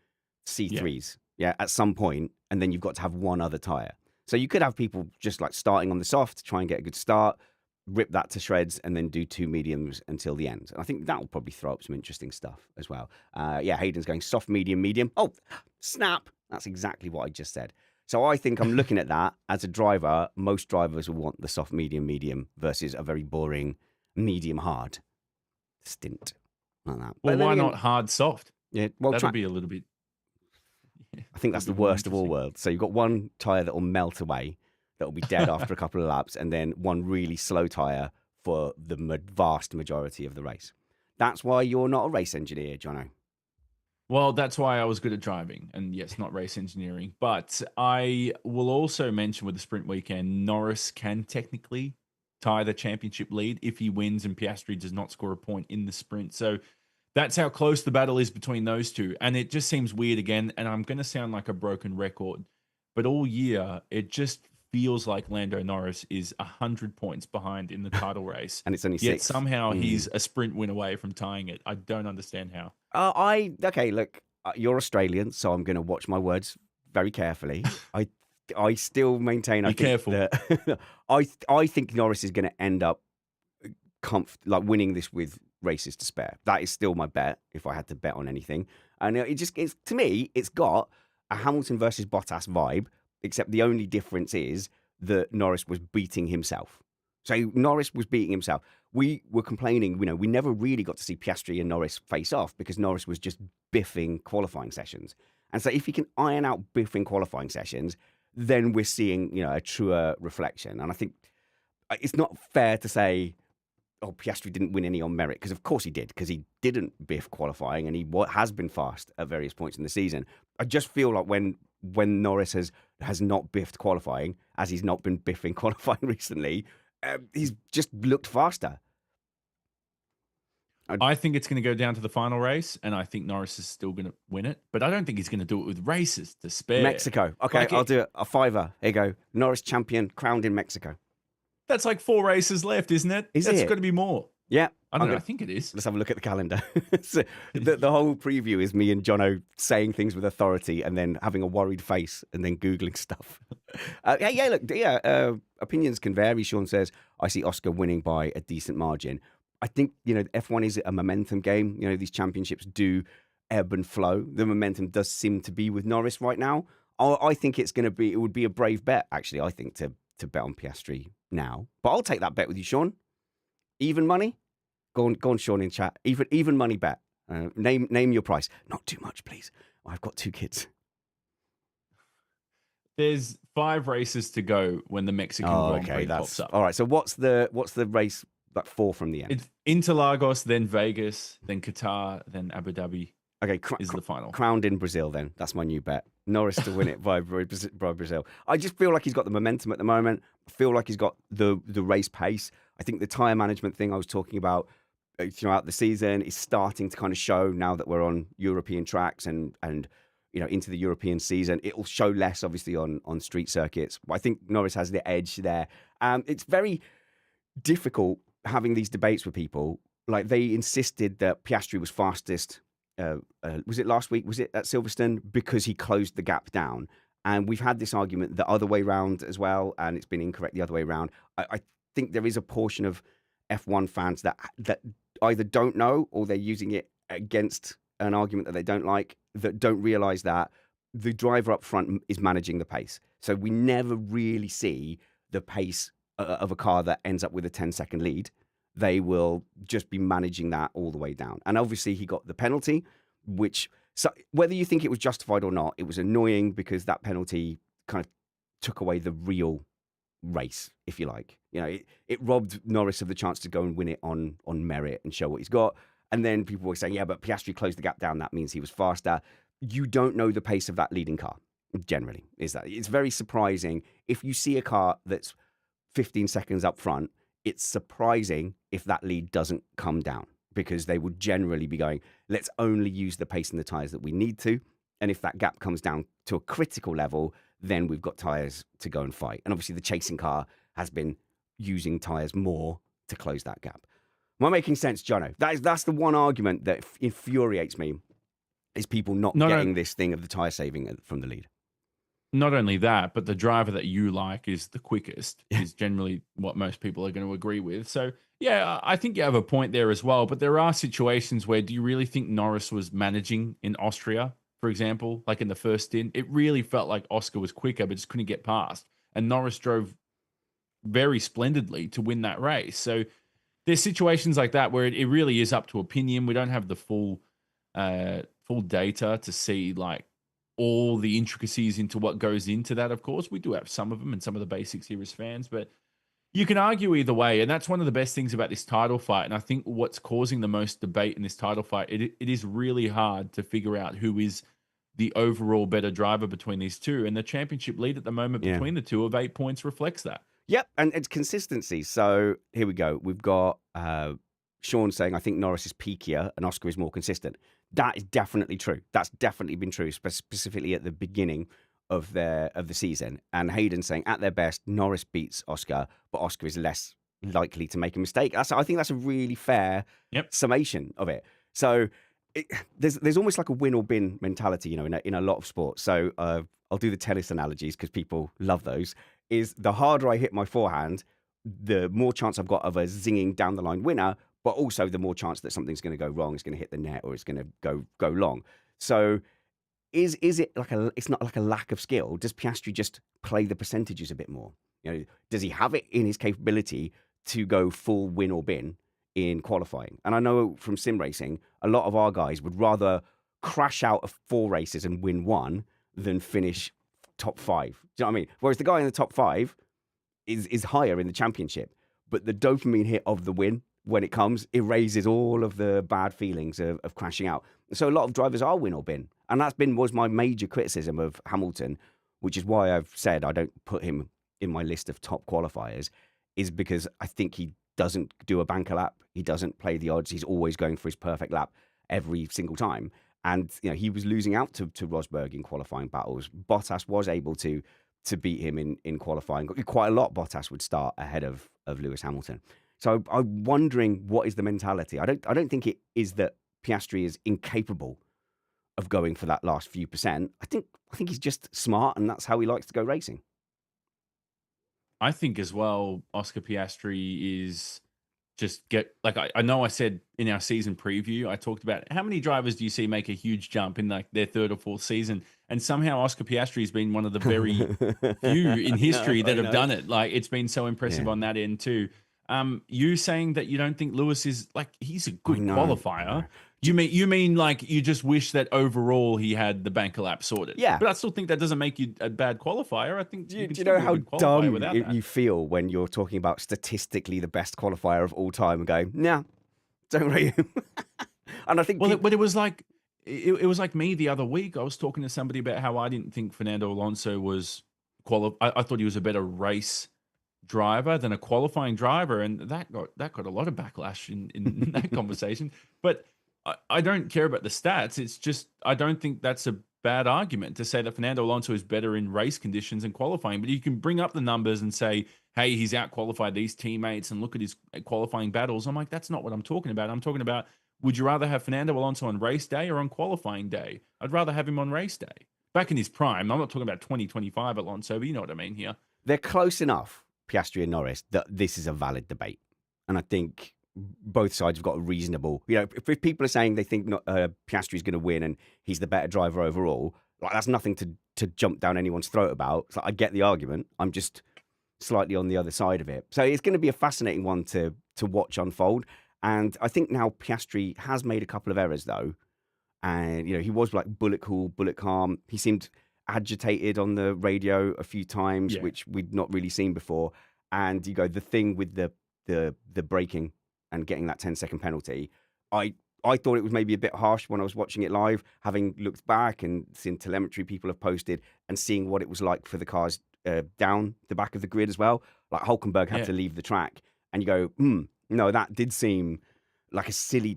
C3s, at some point, and then you've got to have one other tyre. So you could have people just like starting on the soft, try and get a good start, rip that to shreds, and then do two mediums until the end. And I think that will probably throw up some interesting stuff as well. Hayden's going soft, medium, medium. Oh, snap. That's exactly what I just said. So I think I'm looking at that as a driver. Most drivers will want the soft, medium, medium versus a very boring medium, hard stint like that. Well, why not hard, soft? Yeah, well, that'll be a little bit. I think that's the worst of all worlds. So you've got one tyre that will melt away, that will be dead after a couple of laps, and then one really slow tyre for the vast majority of the race. That's why you're not a race engineer, Jonno. Well, that's why I was good at driving, and yes, not race engineering. But I will also mention with the sprint weekend, Norris can technically tie the championship lead if he wins and Piastri does not score a point in the sprint. So that's how close the battle is between those two. And it just seems weird again, and I'm going to sound like a broken record, but all year, it just feels like Lando Norris is 100 points behind in the title race. And it's only 6. Yet somehow he's a sprint win away from tying it. I don't understand how. Okay, look, you're Australian, so I'm going to watch my words very carefully. I still maintain. Be careful. That I think Norris is going to end up winning this with races to spare. That is still my bet if I had to bet on anything. And it's to me, it's got a Hamilton versus Bottas vibe, except the only difference is that Norris was beating himself. So Norris was beating himself. We were complaining, we never really got to see Piastri and Norris face off because Norris was just biffing qualifying sessions. And so if he can iron out biffing qualifying sessions, then we're seeing, a truer reflection. And I think it's not fair to say, oh, Piastri didn't win any on merit, because of course he did, because he didn't biff qualifying and he has been fast at various points in the season. I just feel like when Norris has not biffed qualifying, as he's not been biffing qualifying recently, he's just looked faster. I think it's going to go down to the final race, and I think Norris is still going to win it. But I don't think he's going to do it with races to spare. Mexico. Okay, I'll do it. A $5. Here you go. Norris champion, crowned in Mexico. That's like 4 races left, isn't it? That's got to be more. Yeah. I don't know. I think it is. Let's have a look at the calendar. So the whole preview is me and Jonno saying things with authority and then having a worried face and then Googling stuff. Opinions can vary. Sean says, I see Oscar winning by a decent margin. I think, F1 is a momentum game. These championships do ebb and flow. The momentum does seem to be with Norris right now. I think it would be a brave bet, actually, I think, to bet on Piastri now. But I'll take that bet with you, Sean. Even money? Go on, Sean, in chat. Even money bet. Name your price. Not too much, please. I've got 2 kids. There's 5 races to go when the Mexican Grand Prix pops up. All right. So what's the race like 4 from the end? It's Interlagos, then Vegas, then Qatar, then Abu Dhabi. Okay, is the final. Crowned in Brazil, then. That's my new bet. Norris to win it by Brazil. I just feel like he's got the momentum at the moment. I feel like he's got the race pace. I think the tyre management thing I was talking about throughout the season is starting to kind of show now that we're on European tracks and into the European season. It'll show less, obviously, on street circuits. But I think Norris has the edge there. It's very difficult having these debates with people. Like, they insisted that Piastri was fastest. Was it last week? Was it at Silverstone? Because he closed the gap down. And we've had this argument the other way round as well, and it's been incorrect the other way around. I think there is a portion of F1 fans that either don't know or they're using it against an argument that they don't like, that don't realise that the driver up front is managing the pace. So we never really see the pace of a car that ends up with a 10-second lead. They will just be managing that all the way down. And obviously he got the penalty, which, so whether you think it was justified or not, it was annoying because that penalty kind of took away the real race, if you like. It robbed Norris of the chance to go and win it on merit and show what he's got. And then people were saying, yeah, but Piastri closed the gap down. That means he was faster. You don't know the pace of that leading car, generally, is that. It's very surprising. If you see a car that's 15 seconds up front, it's surprising if that lead doesn't come down, because they would generally be going, let's only use the pace in the tyres that we need to. And if that gap comes down to a critical level, then we've got tyres to go and fight. And obviously the chasing car has been using tyres more to close that gap. Am I making sense, Jonno? That's the one argument that infuriates me, is people not getting this thing of the tyre saving from the lead. Not only that, but the driver that you like is the quickest, is generally what most people are going to agree with. So, yeah, I think you have a point there as well. But there are situations where, do you really think Norris was managing in Austria, for example, like in the first stint? It really felt like Oscar was quicker, but just couldn't get past. And Norris drove very splendidly to win that race. So there's situations like that where it really is up to opinion. We don't have the full data to see, like, all the intricacies into what goes into that. Of course, we do have some of them and some of the basics here as fans, but you can argue either way. And that's one of the best things about this title fight. And I think what's causing the most debate in this title fight, it is really hard to figure out who is the overall better driver between these two. And the championship lead at the moment between the two of 8 points reflects that. Yep. And it's consistency. So here we go. We've got Sean saying, I think Norris is peakier and Oscar is more consistent. That is definitely true. That's definitely been true, specifically at the beginning of the season. And Hayden saying, at their best, Norris beats Oscar, but Oscar is less likely to make a mistake. I think that's a really fair summation of it. So there's almost like a win or bin mentality, in a lot of sports. So I'll do the tennis analogies because people love those. Is the harder I hit my forehand, the more chance I've got of a zinging down the line winner, but also the more chance that something's going to go wrong, it's going to hit the net or it's going to go long. So is it like it's not like a lack of skill? Does Piastri just play the percentages a bit more? Does he have it in his capability to go full win or bin in qualifying? And I know from sim racing, a lot of our guys would rather crash out of 4 races and win 1 than finish top 5. Do you know what I mean? Whereas the guy in the top 5 is higher in the championship, but the dopamine hit of the win, when it comes, erases all of the bad feelings of crashing out. So a lot of drivers are win or bin. And was my major criticism of Hamilton, which is why I've said I don't put him in my list of top qualifiers, is because I think he doesn't do a banker lap. He doesn't play the odds. He's always going for his perfect lap every single time. And he was losing out to Rosberg in qualifying battles. Bottas was able to beat him in qualifying. Quite a lot Bottas would start ahead of Lewis Hamilton. So I'm wondering, what is the mentality? I don't think it is that Piastri is incapable of going for that last few percent. I think he's just smart, and that's how he likes to go racing. I think as well, Oscar Piastri is just get like I know I said in our season preview, I talked about how many drivers do you see make a huge jump in like their third or fourth season, and somehow Oscar Piastri has been one of the very few in history that I have know. done it. Like it's been so impressive Yeah. on that end too. You saying that you don't think Lewis is like he's a good I know. qualifier. You mean like you just wish that overall he had the banker lap sorted? Yeah. But I still think that doesn't make you a bad qualifier. I think Do you you, can do you still know be a how good qualifier dumb without that. you feel when you're talking about statistically the best qualifier of all time and going, nah, don't rate him? And I think Well, but it was like it was like me the other week. I was talking to somebody about how I didn't think Fernando Alonso was I thought he was a better race driver than a qualifying driver, and that got a lot of backlash in that conversation. But I don't care about the stats. It's just I don't think that's a bad argument to say that Fernando Alonso is better in race conditions and qualifying. But you can bring up the numbers and say, hey, he's out qualified these teammates and look at his qualifying battles. I'm like, that's not what I'm talking about. I'm talking about, would you rather have Fernando Alonso on race day or on qualifying day? I'd rather have him on race day. Back in his prime. I'm not talking about 2025 Alonso, but you know what I mean here. they're close enough, Piastri and Norris, that this is a valid debate. And I think both sides have got a reasonable, if people are saying they think Piastri is going to win and he's the better driver overall, like that's nothing to jump down anyone's throat about. So I get the argument. I'm just slightly on the other side of it. So it's going to be a fascinating one to watch unfold. And I think now Piastri has made a couple of errors though. And, he was like bullet cool, bullet calm. He seemed agitated on the radio a few times, Yeah. which we'd not really seen before. And the thing with the braking and getting that 10-second penalty, I thought it was maybe a bit harsh when I was watching it live, having looked back and seen telemetry people have posted and seeing what it was like for the cars down the back of the grid as well. Like Hulkenberg had to leave the track, and you go, no, that did seem like a silly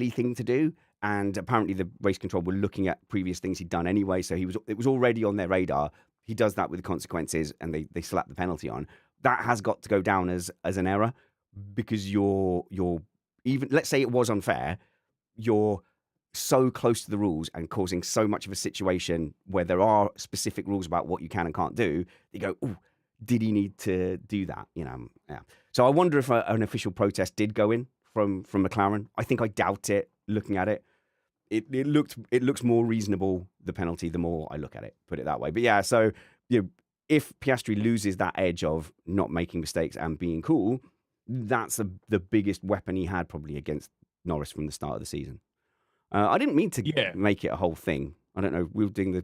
thing to do. And apparently the race control were looking at previous things he'd done anyway, so it was already on their radar. He does that with the consequences, and they slap the penalty on. That has got to go down as an error, because you're even, let's say it was unfair, you're so close to the rules and causing so much of a situation where there are specific rules about what you can and can't do. You go, oh, did he need to do that? Yeah. So I wonder if an official protest did go in from McLaren. I think I doubt it. Looking at it, it looks more reasonable, the penalty, the more I look at it. Put it that way. But yeah, so if Piastri loses that edge of not making mistakes and being cool, that's the biggest weapon he had probably against Norris from the start of the season. I didn't mean to make it a whole thing. I don't know. We were doing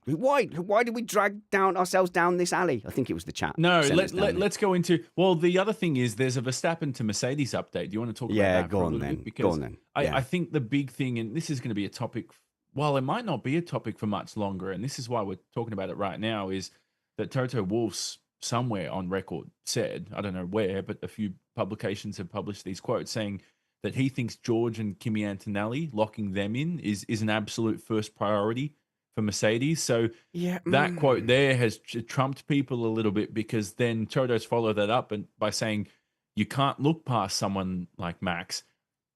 why did we drag ourselves down this alley? I think it was the chat. No, let's go into. Well, the other thing is there's a Verstappen to Mercedes update. Do you want to talk about that? Go on then. Because go on then. I think the big thing, and this is going to be a topic. Well, it might not be a topic for much longer, and this is why we're talking about it right now. Is that Toto Wolff's somewhere on record said, I don't know where, but a few publications have published these quotes saying that he thinks George and Kimi Antonelli, locking them in is an absolute first priority for Mercedes. So that quote there has trumped people a little bit, because then Toto's followed that up and by saying you can't look past someone like Max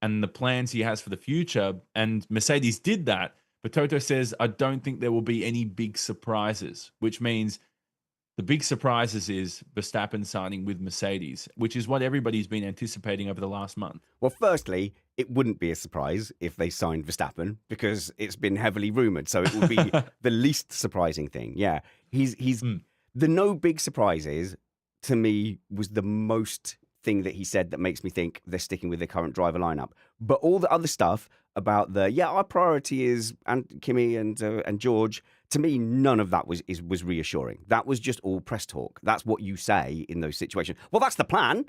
and the plans he has for the future. And Mercedes did that. But Toto says, I don't think there will be any big surprises, which means the big surprises is Verstappen signing with Mercedes, which is what everybody's been anticipating over the last month. Well, firstly, it wouldn't be a surprise if they signed Verstappen, because it's been heavily rumoured. So it would be the least surprising thing. Yeah, he's the no big surprises, to me, was the most thing that he said that makes me think they're sticking with their current driver lineup. But all the other stuff about our priority is Kimi and George, to me, none of that was reassuring. That was just all press talk. That's what you say in those situations. Well, that's the plan.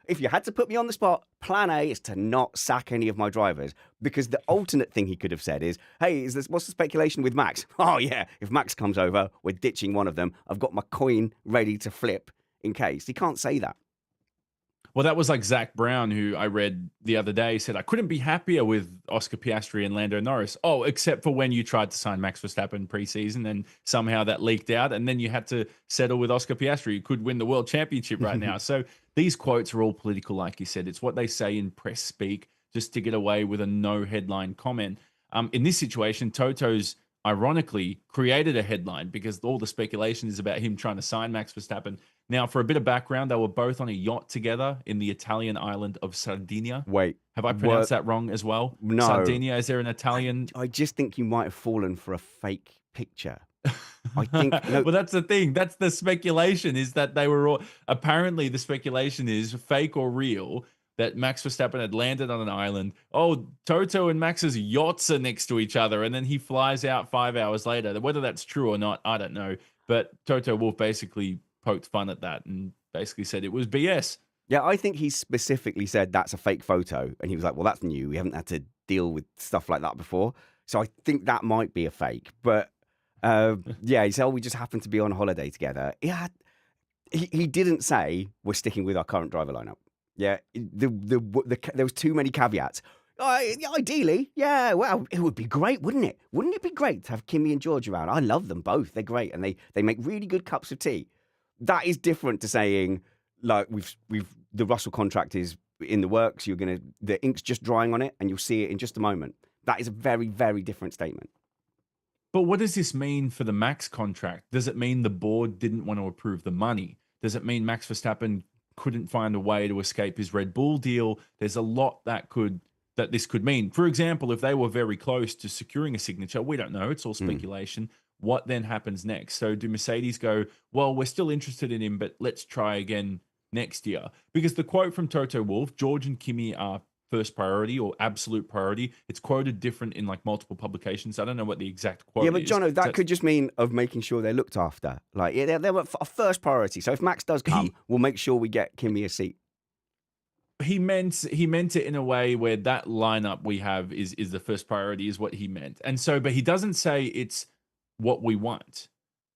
If you had to put me on the spot, plan A is to not sack any of my drivers, because the alternate thing he could have said is, hey, what's the speculation with Max? Oh, yeah, if Max comes over, we're ditching one of them. I've got my coin ready to flip in case. He can't say that. Well, that was like Zach Brown, who I read the other day, said, I couldn't be happier with Oscar Piastri and Lando Norris. Oh, except for when you tried to sign Max Verstappen preseason and somehow that leaked out. And then you had to settle with Oscar Piastri, who could win the world championship right now. So these quotes are all political, like you said. It's what they say in press speak just to get away with a no headline comment. In this situation, Toto's ironically created a headline because all the speculation is about him trying to sign Max Verstappen. Now, for a bit of background, they were both on a yacht together in the Italian island of Sardinia. Wait, Have I pronounced that wrong as well? no. Sardinia, is there an Italian? I just think you might have fallen for a fake picture. I think no. Well, that's the thing. That's the speculation, is that they were all, apparently the speculation is fake or real, that Max Verstappen had landed on an island. Oh, Toto and Max's yachts are next to each other. And then he flies out 5 hours later. Whether that's true or not, I don't know. But Toto Wolff basically poked fun at that and basically said it was BS. Yeah, I think he specifically said that's a fake photo. And he was like, well, that's new. We haven't had to deal with stuff like that before. So I think that might be a fake. But yeah, he said, oh, we just happened to be on holiday together. Yeah, he didn't say we're sticking with our current driver lineup. Yeah, there was too many caveats. Ideally, yeah, well, it would be great, wouldn't it? Wouldn't it be great to have Kimi and George around? I love them both. They're great, and they make really good cups of tea. That is different to saying, like, the Russell contract is in the works. The ink's just drying on it, and you'll see it in just a moment. That is a very, very different statement. But what does this mean for the Max contract? Does it mean the board didn't want to approve the money? Does it mean Max Verstappen couldn't find a way to escape his Red Bull deal? There's a lot that this could mean. For example, if they were very close to securing a signature, we don't know. It's all speculation. What then happens next? So do Mercedes go, well, we're still interested in him, but let's try again next year? Because the quote from Toto Wolff, George and Kimi are first priority or absolute priority. It's quoted different in like multiple publications. I don't know what the exact quote is. Yeah, but Jonno, that could just mean of making sure they're looked after. Like, yeah, they're a first priority. So if Max does come, we'll make sure we get Kimi a seat. He meant it in a way where that lineup we have is the first priority, is what he meant. And so, but he doesn't say it's what we want.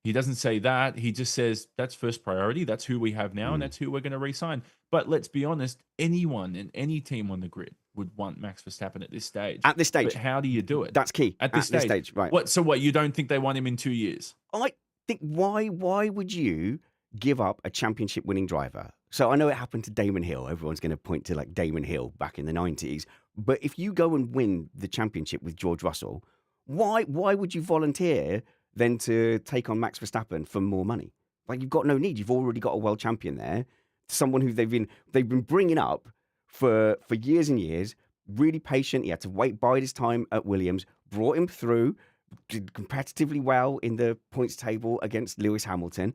He doesn't say that. He just says that's first priority. That's who we have now, and that's who we're going to re-sign. But let's be honest, anyone and any team on the grid would want Max Verstappen at this stage. At this stage. But how do you do it? That's key. At this stage, right. So what, you don't think they want him in 2 years? I think, why would you give up a championship winning driver? So I know it happened to Damon Hill. Everyone's going to point to like Damon Hill back in the 90s. But if you go and win the championship with George Russell, why would you volunteer then to take on Max Verstappen for more money? Like, you've got no need. You've already got a world champion there, someone who they've been bringing up for years and years. Really patient. He had to bide his time at Williams. Brought him through, did competitively well in the points table against Lewis Hamilton.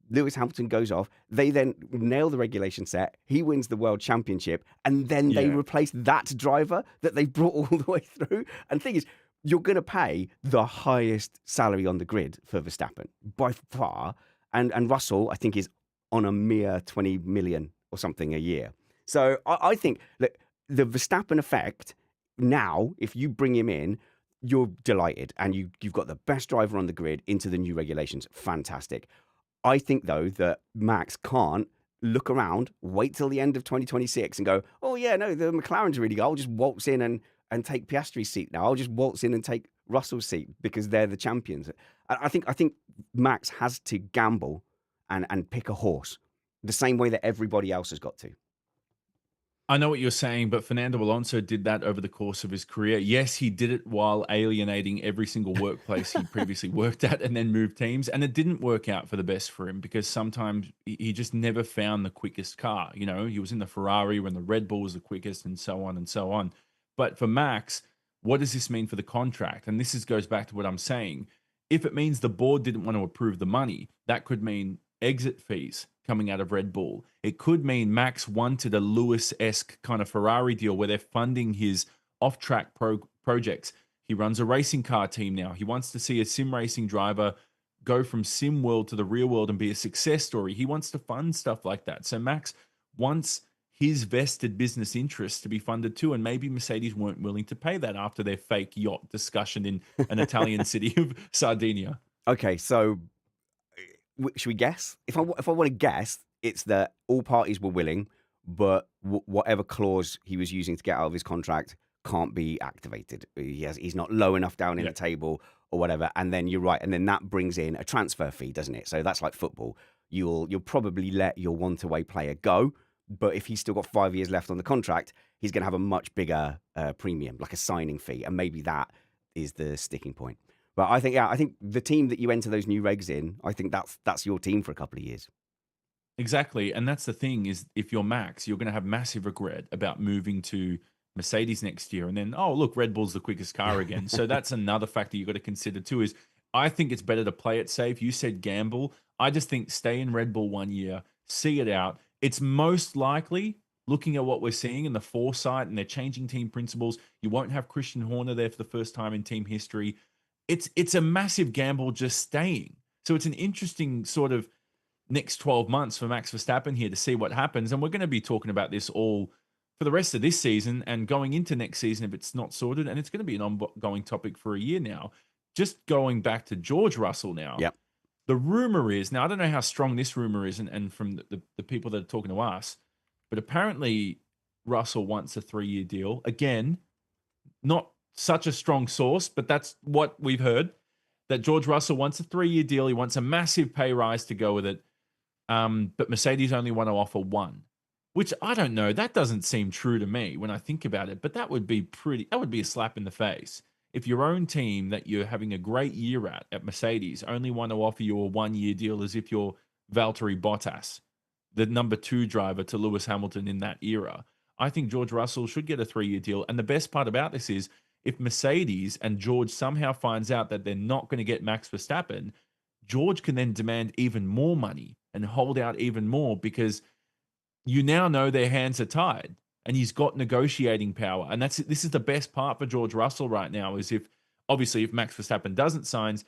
Lewis Hamilton goes off. They then nail the regulation set. He wins the world championship, and then they replace that driver that they brought all the way through. And the thing is, you're going to pay the highest salary on the grid for Verstappen by far. And Russell, I think, is on a mere 20 million or something a year. So I think that the Verstappen effect now, if you bring him in, you're delighted. And you've got the best driver on the grid into the new regulations. Fantastic. I think, though, that Max can't look around, wait till the end of 2026 and go, oh, yeah, no, the McLaren's really good. I'll just waltz in and take Piastri's seat now. I'll just waltz in and take Russell's seat because they're the champions. I think Max has to gamble and pick a horse the same way that everybody else has got to. I know what you're saying, but Fernando Alonso did that over the course of his career. Yes, he did it while alienating every single workplace he previously worked at and then moved teams. And it didn't work out for the best for him because sometimes he just never found the quickest car. You know, he was in the Ferrari when the Red Bull was the quickest and so on and so on. But for Max, what does this mean for the contract? And this goes back to what I'm saying. If it means the board didn't want to approve the money, that could mean exit fees coming out of Red Bull. It could mean Max wanted a Lewis-esque kind of Ferrari deal where they're funding his off-track projects. He runs a racing car team now. He wants to see a sim racing driver go from sim world to the real world and be a success story. He wants to fund stuff like that. So Max wants his vested business interests to be funded too, and maybe Mercedes weren't willing to pay that after their fake yacht discussion in an Italian city of Sardinia. Okay, so should we guess? If I want to guess, it's that all parties were willing, but whatever clause he was using to get out of his contract can't be activated. He's not low enough down in the table or whatever. And then you're right, and then that brings in a transfer fee, doesn't it? So that's like football. You'll probably let your one-to-way player go, but if he's still got 5 years left on the contract, he's going to have a much bigger premium, like a signing fee, and maybe that is the sticking point. But I think the team that you enter those new regs in, I think that's your team for a couple of years. Exactly. And that's the thing is if you're Max, you're going to have massive regret about moving to Mercedes next year. And then, oh, look, Red Bull's the quickest car again. So that's another factor you've got to consider too is I think it's better to play it safe. You said gamble. I just think stay in Red Bull 1 year, see it out. It's most likely looking at what we're seeing in the foresight and they're changing team principles. You won't have Christian Horner there for the first time in team history. It's a massive gamble just staying. So it's an interesting sort of next 12 months for Max Verstappen here to see what happens. And we're going to be talking about this all for the rest of this season and going into next season if it's not sorted. And it's going to be an ongoing topic for a year now. Just going back to George Russell now. Yep. The rumor is now, I don't know how strong this rumor is and from the people that are talking to us, but apparently Russell wants a 3-year deal. Again, not such a strong source, but that's what we've heard, that George Russell wants a 3-year deal. He wants a massive pay rise to go with it. But Mercedes only want to offer 1, which I don't know. That doesn't seem true to me when I think about it, but that would be a slap in the face. If your own team that you're having a great year at Mercedes only want to offer you a 1-year deal as if you're Valtteri Bottas, the number 2 driver to Lewis Hamilton in that era, I think George Russell should get a 3-year deal. And the best part about this is if Mercedes and George somehow finds out that they're not going to get Max Verstappen, George can then demand even more money and hold out even more because you now know their hands are tied and he's got negotiating power. And this is the best part for George Russell right now is if Max Verstappen doesn't sign,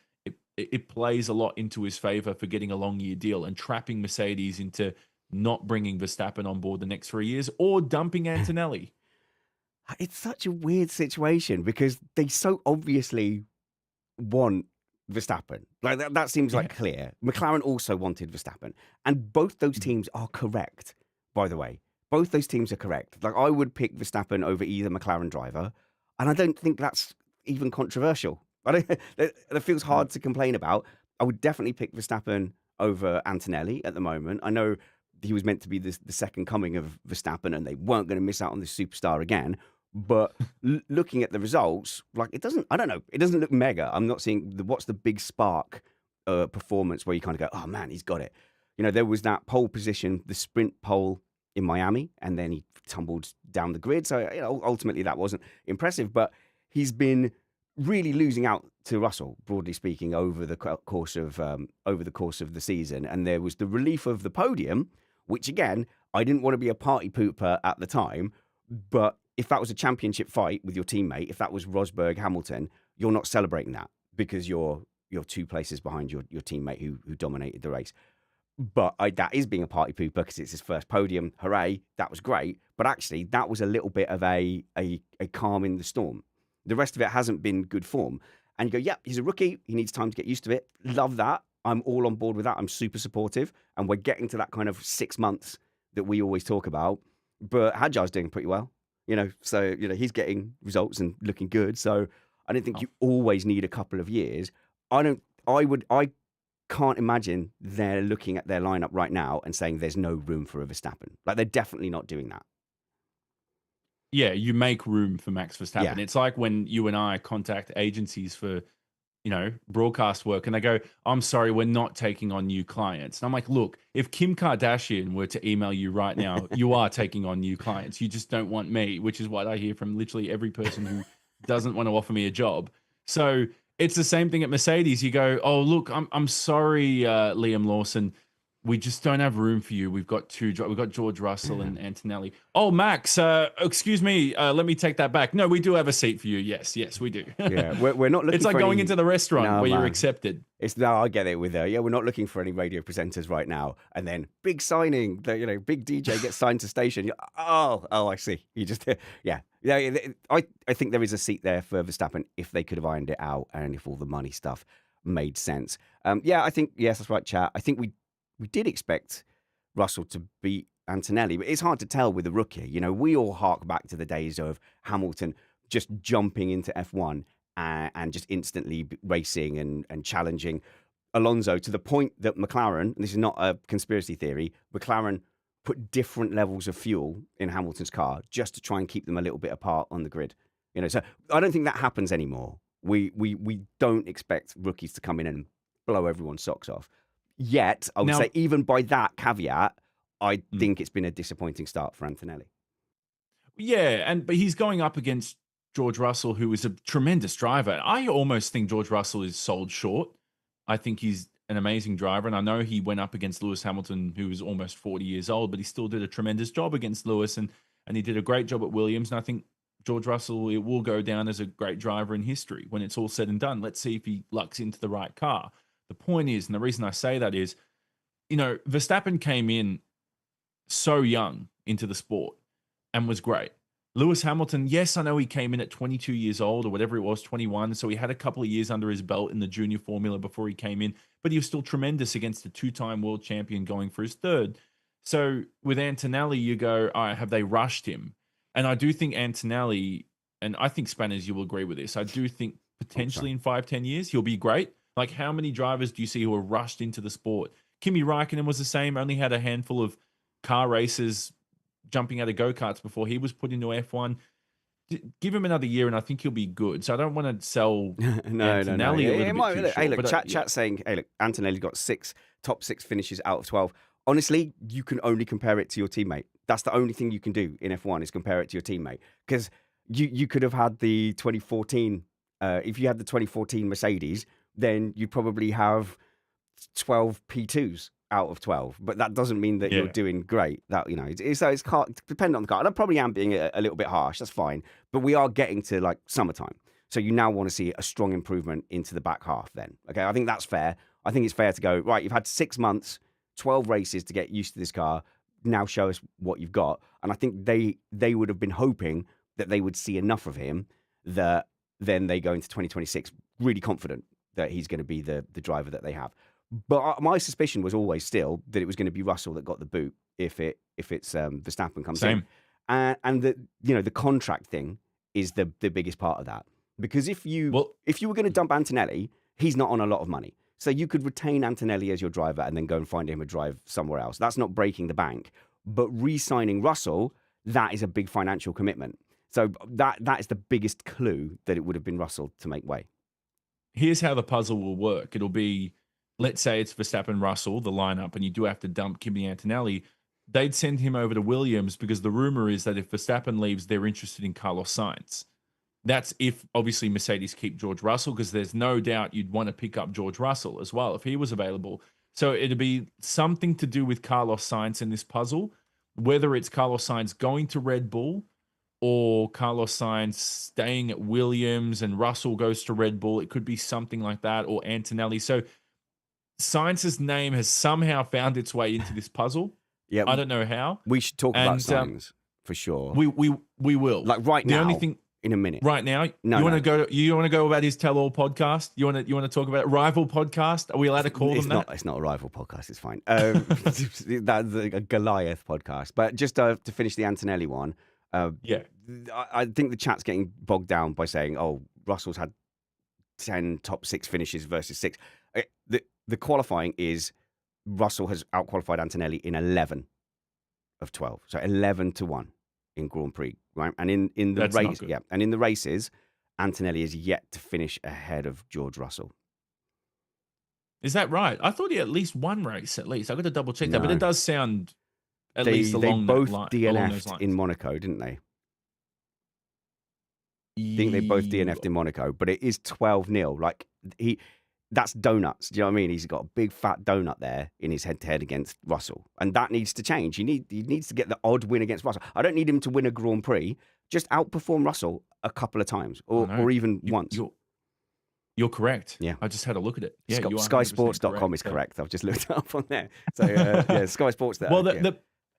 it plays a lot into his favor for getting a long year deal and trapping Mercedes into not bringing Verstappen on board the next 3 years or dumping Antonelli. It's such a weird situation because they so obviously want Verstappen. Like that seems like clear. McLaren also wanted Verstappen. And both those teams are correct, by the way. Both those teams are correct. Like I would pick Verstappen over either McLaren driver. And I don't think that's even controversial. That feels hard to complain about. I would definitely pick Verstappen over Antonelli at the moment. I know he was meant to be the second coming of Verstappen and they weren't going to miss out on this superstar again. But looking at the results, like it doesn't look mega. I'm not seeing what's the big spark performance where you kind of go, oh man, he's got it. You know, there was that pole position, the sprint pole in Miami, and then he tumbled down the grid. So, you know, ultimately that wasn't impressive, but he's been really losing out to Russell, broadly speaking, over the course of the season. And there was the relief of the podium, which again, I didn't want to be a party pooper at the time, but if that was a championship fight with your teammate, if that was Rosberg, Hamilton, you're not celebrating that because you're 2 places behind your teammate who dominated the race. But that is being a party pooper because it's his first podium. Hooray, that was great. But actually, that was a little bit of a calm in the storm. The rest of it hasn't been good form. And you go, yep, he's a rookie. He needs time to get used to it. Love that. I'm all on board with that. I'm super supportive. And we're getting to that kind of 6 months that we always talk about. But Hadjar's doing pretty well. You know, so, you know, he's getting results and looking good. So I don't think you always need a couple of years. I can't imagine they're looking at their lineup right now and saying there's no room for a Verstappen. Like they're definitely not doing that. Yeah, you make room for Max Verstappen. Yeah. It's like when you and I contact agencies for, you know, broadcast work and they go, I'm sorry, we're not taking on new clients. And I'm like, look, if Kim Kardashian were to email you right now, you are taking on new clients. You just don't want me, which is what I hear from literally every person who doesn't want to offer me a job. So it's the same thing at Mercedes. You go, oh, look, I'm sorry, Liam Lawson. We just don't have room for you. We've got George Russell and Antonelli. Oh, Max, excuse me. Let me take that back. No, we do have a seat for you. Yes, we do. Yeah, we're not looking. It's like for going any... into the restaurant where you're accepted. I get it with yeah, we're not looking for any radio presenters right now. And then big signing, big DJ gets signed to station. Oh, I see. You just yeah. I think there is a seat there for Verstappen if they could have ironed it out and if all the money stuff made sense. I think yes, that's right, chat. I think we did expect Russell to beat Antonelli, but it's hard to tell with a rookie. You know, we all hark back to the days of Hamilton just jumping into F1 and just instantly racing and challenging Alonso to the point that McLaren, and this is not a conspiracy theory, McLaren put different levels of fuel in Hamilton's car just to try and keep them a little bit apart on the grid. You know, so I don't think that happens anymore. We don't expect rookies to come in and blow everyone's socks off. Yet, I would Now- say, even by that caveat, I think it's been a disappointing start for Antonelli. Yeah, but he's going up against George Russell, who is a tremendous driver. I almost think George Russell is sold short. I think he's an amazing driver, and I know he went up against Lewis Hamilton, who was almost 40 years old, but he still did a tremendous job against Lewis, and he did a great job at Williams. And I think George Russell, it will go down as a great driver in history when it's all said and done. Let's see if he lucks into the right car. The point is, and the reason I say that is, Verstappen came in so young into the sport and was great. Lewis Hamilton, yes, I know he came in at 22 years old or whatever it was, 21. So he had a couple of years under his belt in the junior formula before he came in, but he was still tremendous against a two-time world champion going for his third. So with Antonelli, you go, all right, have they rushed him? And I do think Antonelli, and I think Spanners, you will agree with this, I do think potentially in 5-10 years, he'll be great. Like, how many drivers do you see who are rushed into the sport? Kimi Räikkönen was the same, only had a handful of car races jumping out of go-karts before he was put into F1. Give him another year and I think he'll be good. So I don't want to sell Antonelli a little bit too short. Hey, look, chat saying, hey, look, Antonelli got top six finishes out of 12. Honestly, you can only compare it to your teammate. That's the only thing you can do in F1 is compare it to your teammate. Because you could have had the 2014, if you had the 2014 Mercedes, then you probably have 12 P2s out of 12, but that doesn't mean that you're doing great. That it's dependent on the car. And I probably am being a little bit harsh. That's fine, but we are getting to like summertime, so you now want to see a strong improvement into the back half. Then, okay, I think that's fair. I think it's fair to go right. You've had 6 months, 12 races to get used to this car. Now show us what you've got. And I think they would have been hoping that they would see enough of him that then they go into 2026 really confident that he's going to be the driver that they have. But my suspicion was always still that it was going to be Russell that got the boot if it's Verstappen comes in. And the contract thing is the biggest part of that. Because if you were going to dump Antonelli, he's not on a lot of money. So you could retain Antonelli as your driver and then go and find him a drive somewhere else. That's not breaking the bank. But re-signing Russell, that is a big financial commitment. So that is the biggest clue that it would have been Russell to make way. Here's how the puzzle will work. It'll be, let's say it's Verstappen, Russell, the lineup, and you do have to dump Kimi Antonelli. They'd send him over to Williams because the rumor is that if Verstappen leaves, they're interested in Carlos Sainz. That's if, obviously, Mercedes keep George Russell, because there's no doubt you'd want to pick up George Russell as well if he was available. So it'd be something to do with Carlos Sainz in this puzzle, whether it's Carlos Sainz going to Red Bull or Carlos Sainz staying at Williams and Russell goes to Red Bull. It could be something like that, or Antonelli. So Sainz's name has somehow found its way into this puzzle. Yeah, I don't know how. We should talk about Sainz for sure. We will. Like right now. The only thing in a minute. Right now, you want to go about his tell-all podcast? You want to talk about rival podcast? Are we allowed to call them that? It's not a rival podcast. It's fine. That's a Goliath podcast. But just to finish the Antonelli one, I think the chat's getting bogged down by saying, "Oh, Russell's had 10 top 6 finishes versus 6." The qualifying is Russell has outqualified Antonelli in 11 of 12, so 11-1 in Grand Prix, right? And in the race, and in the races, Antonelli is yet to finish ahead of George Russell. Is that right? I thought he had at least one race. At least I got to double check that, but it does sound at least along that line. They both DNF'd in Monaco, didn't they? I think they both DNF'd in Monaco, but it is 12-0. Like that's donuts. Do you know what I mean? He's got a big fat donut there in his head-to-head against Russell, and that needs to change. He needs to get the odd win against Russell. I don't need him to win a Grand Prix. Just outperform Russell a couple of times, or even once. You're correct. Yeah, I just had a look at it. Yeah, SkySports.com is correct. I've just looked it up on there. So Sky Sports there. Well,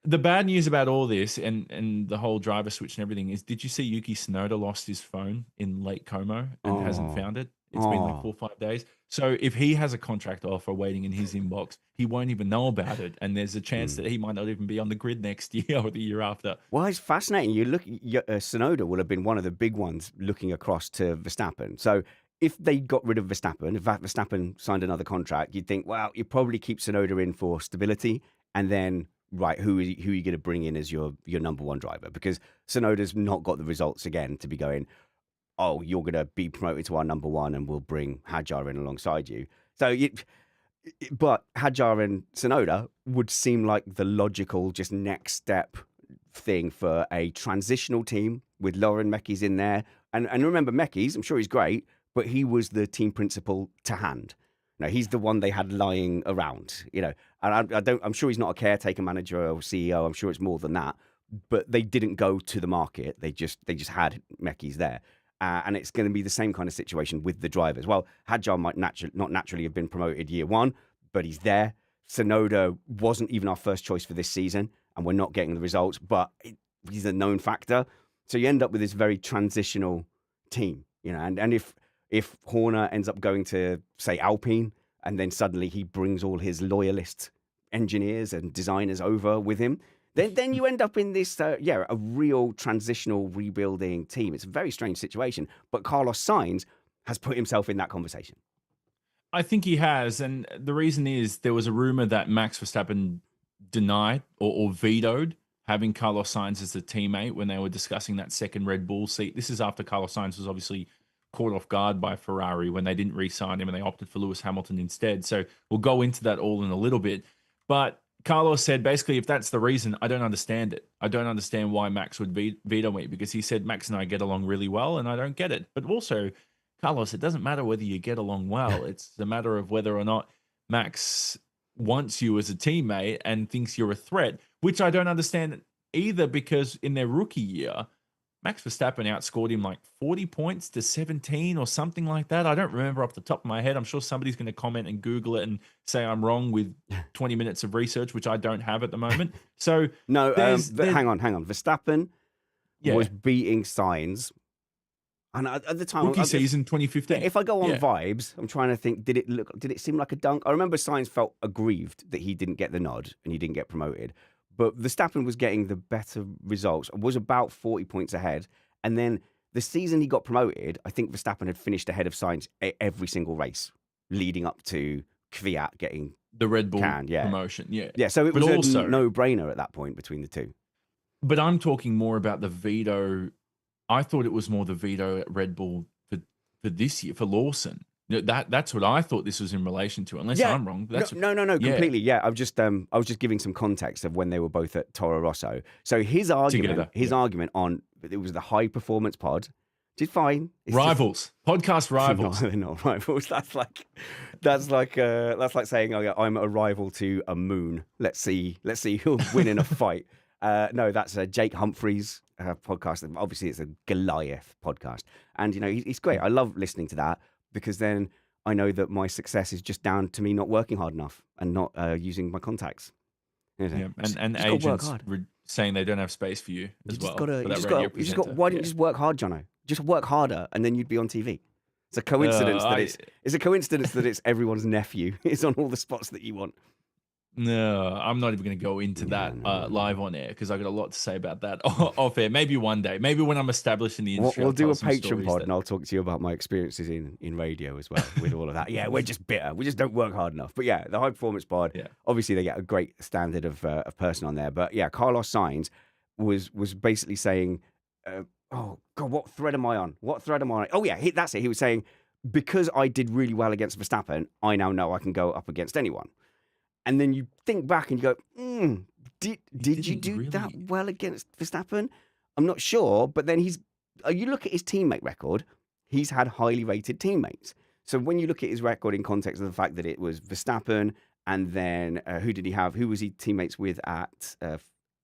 the bad news about all this and the whole driver switch and everything is, did you see Yuki Tsunoda lost his phone in Lake Como and hasn't found it? It's been like 4 or 5 days. So if he has a contract offer waiting in his inbox, he won't even know about it. And there's a chance that he might not even be on the grid next year or the year after. Well, it's fascinating. You look, Tsunoda will have been one of the big ones looking across to Verstappen. So if they got rid of Verstappen, if Verstappen signed another contract, you'd think, well, you probably keep Tsunoda in for stability. And then, right, who are you going to bring in as your number one driver? Because Tsunoda's not got the results again to be going, oh, you're going to be promoted to our number one and we'll bring Hadjar in alongside you. So But Hadjar and Tsunoda would seem like the logical, just next step thing for a transitional team with Lauren Mekis in there. And remember, Mekis, I'm sure he's great, but he was the team principal to hand. No, he's the one they had lying around, and I'm sure he's not a caretaker manager or CEO. I'm sure it's more than that. But they didn't go to the market. They just had Mekis there. And it's going to be the same kind of situation with the drivers. Well, Hadjar might not naturally have been promoted year one, but he's there. Tsunoda wasn't even our first choice for this season, and we're not getting the results, but he's a known factor. So you end up with this very transitional team, and if Horner ends up going to, say, Alpine, and then suddenly he brings all his loyalist engineers and designers over with him, then you end up in this, a real transitional rebuilding team. It's a very strange situation, but Carlos Sainz has put himself in that conversation. I think he has, and the reason is there was a rumor that Max Verstappen denied or vetoed having Carlos Sainz as a teammate when they were discussing that second Red Bull seat. This is after Carlos Sainz was obviously caught off guard by Ferrari when they didn't re-sign him and they opted for Lewis Hamilton instead. So we'll go into that all in a little bit, but Carlos said, basically, if that's the reason, I don't understand it. I don't understand why Max would veto me, because he said Max and I get along really well and I don't get it. But also, Carlos, it doesn't matter whether you get along well. It's a matter of whether or not Max wants you as a teammate and thinks you're a threat, which I don't understand either, because in their rookie year, Max Verstappen outscored him like 40 points to 17 or something like that. I don't remember off the top of my head. I'm sure somebody's going to comment and Google it and say I'm wrong with 20 minutes of research, which I don't have at the moment. So no, hang on. Verstappen was beating Sainz, and at the time, rookie season 2015. If I go on vibes, I'm trying to think. Did it seem like a dunk? I remember Sainz felt aggrieved that he didn't get the nod and he didn't get promoted. But Verstappen was getting the better results, was about 40 points ahead. And then the season he got promoted, I think Verstappen had finished ahead of Sainz every single race leading up to Kvyat getting the Red Bull promotion. Yeah, so it was also a no-brainer at that point between the two. But I'm talking more about the veto. I thought it was more the veto at Red Bull for this year, for Lawson. That's what I thought this was in relation to, unless I'm wrong. No, completely. Yeah, I was just giving some context of when they were both at Toro Rosso. So his argument on it was the high performance pod, which is fine. It's rivals, podcast rivals. No, they're not rivals. That's like saying, oh, yeah, I'm a rival to a moon. Let's see who'll win in a fight. No, that's Jake Humphrey's podcast. Obviously, it's a Goliath podcast, and he's great. I love listening to that, because then I know that my success is just down to me not working hard enough and not using my contacts. And agents saying they don't have space for you as well. Why don't you just work hard, Jonno? Just work harder, and then you'd be on TV. It's a coincidence that it's everyone's nephew is on all the spots that you want. No, I'm not even going to go into that live on air, because I got a lot to say about that off air. Maybe one day, maybe when I'm established in the industry. We'll do a Patreon pod, and I'll talk to you about my experiences in radio as well with all of that. Yeah, we're just bitter. We just don't work hard enough. But yeah, the high performance pod. Yeah. Obviously, they get a great standard of person on there. But yeah, Carlos Sainz was basically saying, "Oh God, what thread am I on? What thread am I on?" Oh yeah, that's it. He was saying, because I did really well against Verstappen, I now know I can go up against anyone. And then you think back and you go, did you do that well against Verstappen? I'm not sure. But then you look at his teammate record, he's had highly rated teammates. So when you look at his record in context of the fact that it was Verstappen, and then who did he have? Who was he teammates with at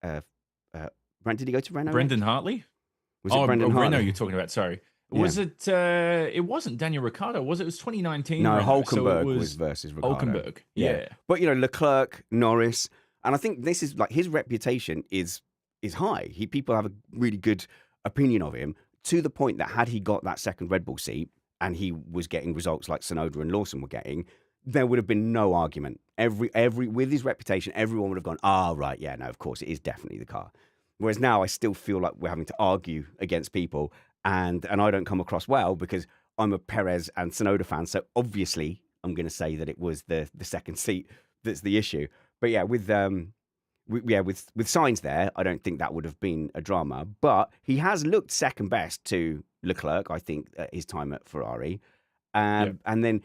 Brent? Did he go to Renault? Brendan Hartley? Was it Brendan Hartley? Renault you're talking about, sorry. Yeah. Was it? It wasn't Daniel Ricciardo, was it? It was 2019. No, Hulkenberg was versus Ricciardo. Hulkenberg, yeah. But Leclerc, Norris, and I think this is like his reputation is high. People have a really good opinion of him, to the point that had he got that second Red Bull seat and he was getting results like Tsunoda and Lawson were getting, there would have been no argument. Every with his reputation, everyone would have gone, right, yeah, no, of course it is definitely the car. Whereas now I still feel like we're having to argue against people. And I don't come across well, because I'm a Perez and Tsunoda fan. So obviously I'm going to say that it was the second seat that's the issue. But yeah, with Sainz there, I don't think that would have been a drama. But he has looked second best to Leclerc, I think, at his time at Ferrari. And then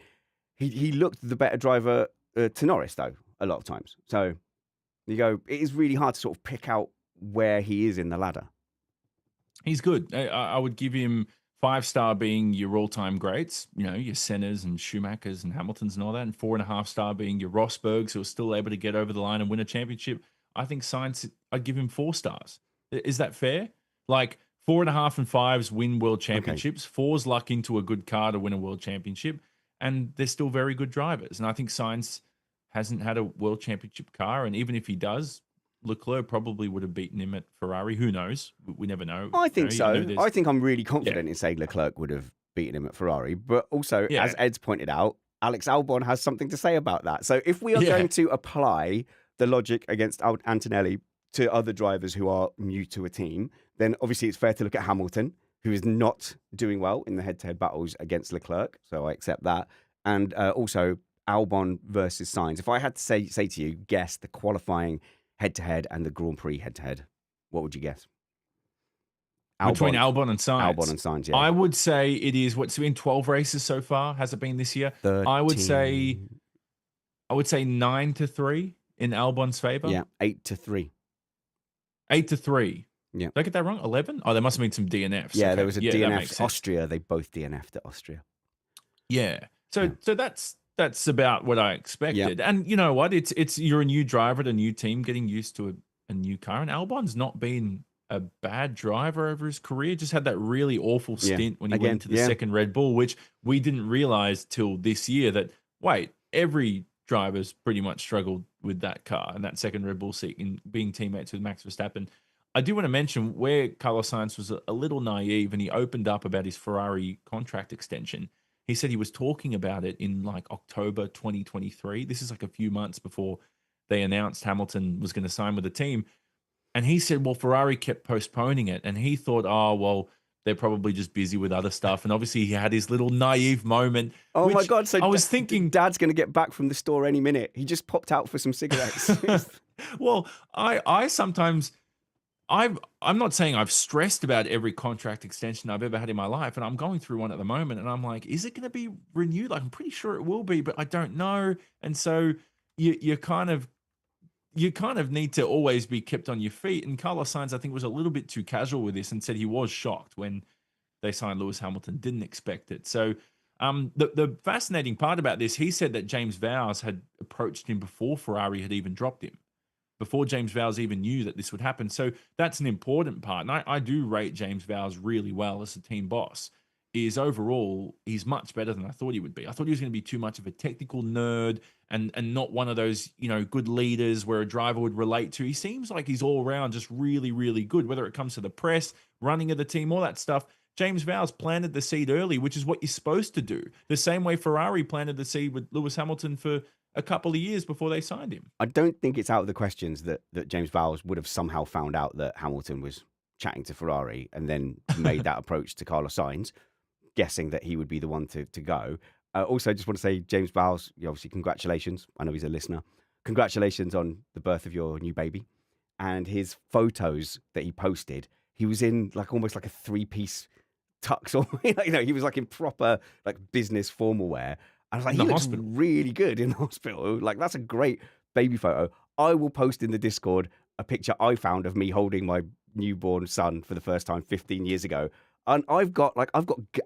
he looked the better driver to Norris, though, a lot of times. So you go, it is really hard to sort of pick out where he is in the ladder. He's good. I would give him 5-star being your all-time greats, your Senners and Schumachers and Hamiltons and all that, and 4.5-star being your Rosbergs who are still able to get over the line and win a championship. I think Sainz, I'd give him 4 stars. Is that fair? Like 4.5 and 5s win world championships. Okay. 4's luck into a good car to win a world championship, and they're still very good drivers. And I think Sainz hasn't had a world championship car, and even if he does, Leclerc probably would have beaten him at Ferrari. Who knows? We never know. I think so. I think I'm really confident in saying Leclerc would have beaten him at Ferrari. But also, as Ed's pointed out, Alex Albon has something to say about that. So if we are going to apply the logic against Antonelli to other drivers who are new to a team, then obviously it's fair to look at Hamilton, who is not doing well in the head-to-head battles against Leclerc. So I accept that. And also Albon versus Sainz. If I had to say to you, guess the qualifying head-to-head and the Grand Prix head-to-head, what would you guess? Between Albon and Sainz? Albon and Sainz, yeah. I would say it is, what's been 12 races so far? Has it been this year? 13. I would say 9-3 in Albon's favour. Yeah, 8-3. 8-3. Yeah. Did I get that wrong? 11? Oh, there must have been some DNFs. Yeah, okay. There was a DNF. Austria, they both DNF'd at Austria. Yeah. So that's about what I expected. Yeah. And you know what? It's you're a new driver at a new team, getting used to a new car. And Albon's not been a bad driver over his career. Just had that really awful stint when he went to the second Red Bull, which we didn't realize till this year that, wait, every driver's pretty much struggled with that car and that second Red Bull seat in being teammates with Max Verstappen. I do want to mention where Carlos Sainz was a little naive and he opened up about his Ferrari contract extension. He said he was talking about it in like October 2023. This is like a few months before they announced Hamilton was going to sign with the team. And he said, well, Ferrari kept postponing it. And he thought, oh, well, they're probably just busy with other stuff. And obviously he had his little naive moment. Oh my God. So I was thinking Dad's going to get back from the store any minute. He just popped out for some cigarettes. Well, I sometimes... I'm not saying I've stressed about every contract extension I've ever had in my life, and I'm going through one at the moment, and I'm like, is it going to be renewed? Like, I'm pretty sure it will be, but I don't know. And so you kind of need to always be kept on your feet. And Carlos Sainz, I think, was a little bit too casual with this and said he was shocked when they signed Lewis Hamilton, didn't expect it. So the fascinating part about this, he said that James Vowles had approached him before Ferrari had even dropped him, before James Vowles even knew that this would happen. So that's an important part. And I do rate James Vowles really well as a team boss. Is overall, he's much better than I thought he would be. I thought he was going to be too much of a technical nerd and not one of those, good leaders where a driver would relate to. He seems like he's all around just really, really good, whether it comes to the press, running of the team, all that stuff. James Vowles planted the seed early, which is what you're supposed to do. The same way Ferrari planted the seed with Lewis Hamilton for a couple of years before they signed him. I don't think it's out of the questions that James Vowles would have somehow found out that Hamilton was chatting to Ferrari and then made that approach to Carlos Sainz, guessing that he would be the one to go. Also, I just want to say, James Vowles, obviously, congratulations. I know he's a listener. Congratulations on the birth of your new baby. And his photos that he posted, he was in almost like a 3-piece tux. Or, he was like in proper business formal wear. I was like, he looks really good in the hospital. That's a great baby photo. I will post in the Discord a picture I found of me holding my newborn son for the first time 15 years ago. And I've got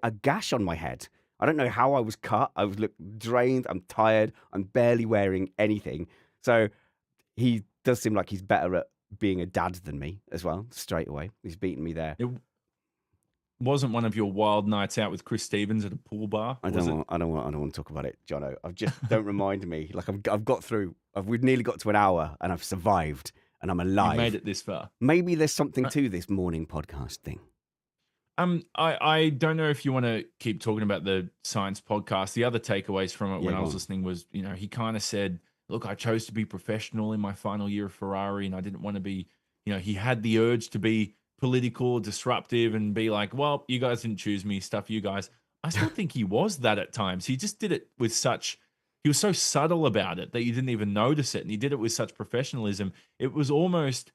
a gash on my head. I don't know how I was cut. I look drained. I'm tired. I'm barely wearing anything. So he does seem like he's better at being a dad than me as well, straight away. He's beaten me there. It wasn't one of your wild nights out with Chris Stevens at a pool bar? I don't want to talk about it, Jonno. Don't remind me. I've got through. We've nearly got to an hour and I've survived and I'm alive. You made it this far. Maybe there's something to this morning podcast thing. I don't know if you want to keep talking about the Sainz podcast. The other takeaways from it when I was listening was, he kind of said, look, I chose to be professional in my final year of Ferrari and I didn't want to be, he had the urge to be political, disruptive and be like, well, you guys didn't choose me, stuff you guys. I still think he was that at times. He just did it with he was so subtle about it that you didn't even notice it. And he did it with such professionalism. It was almost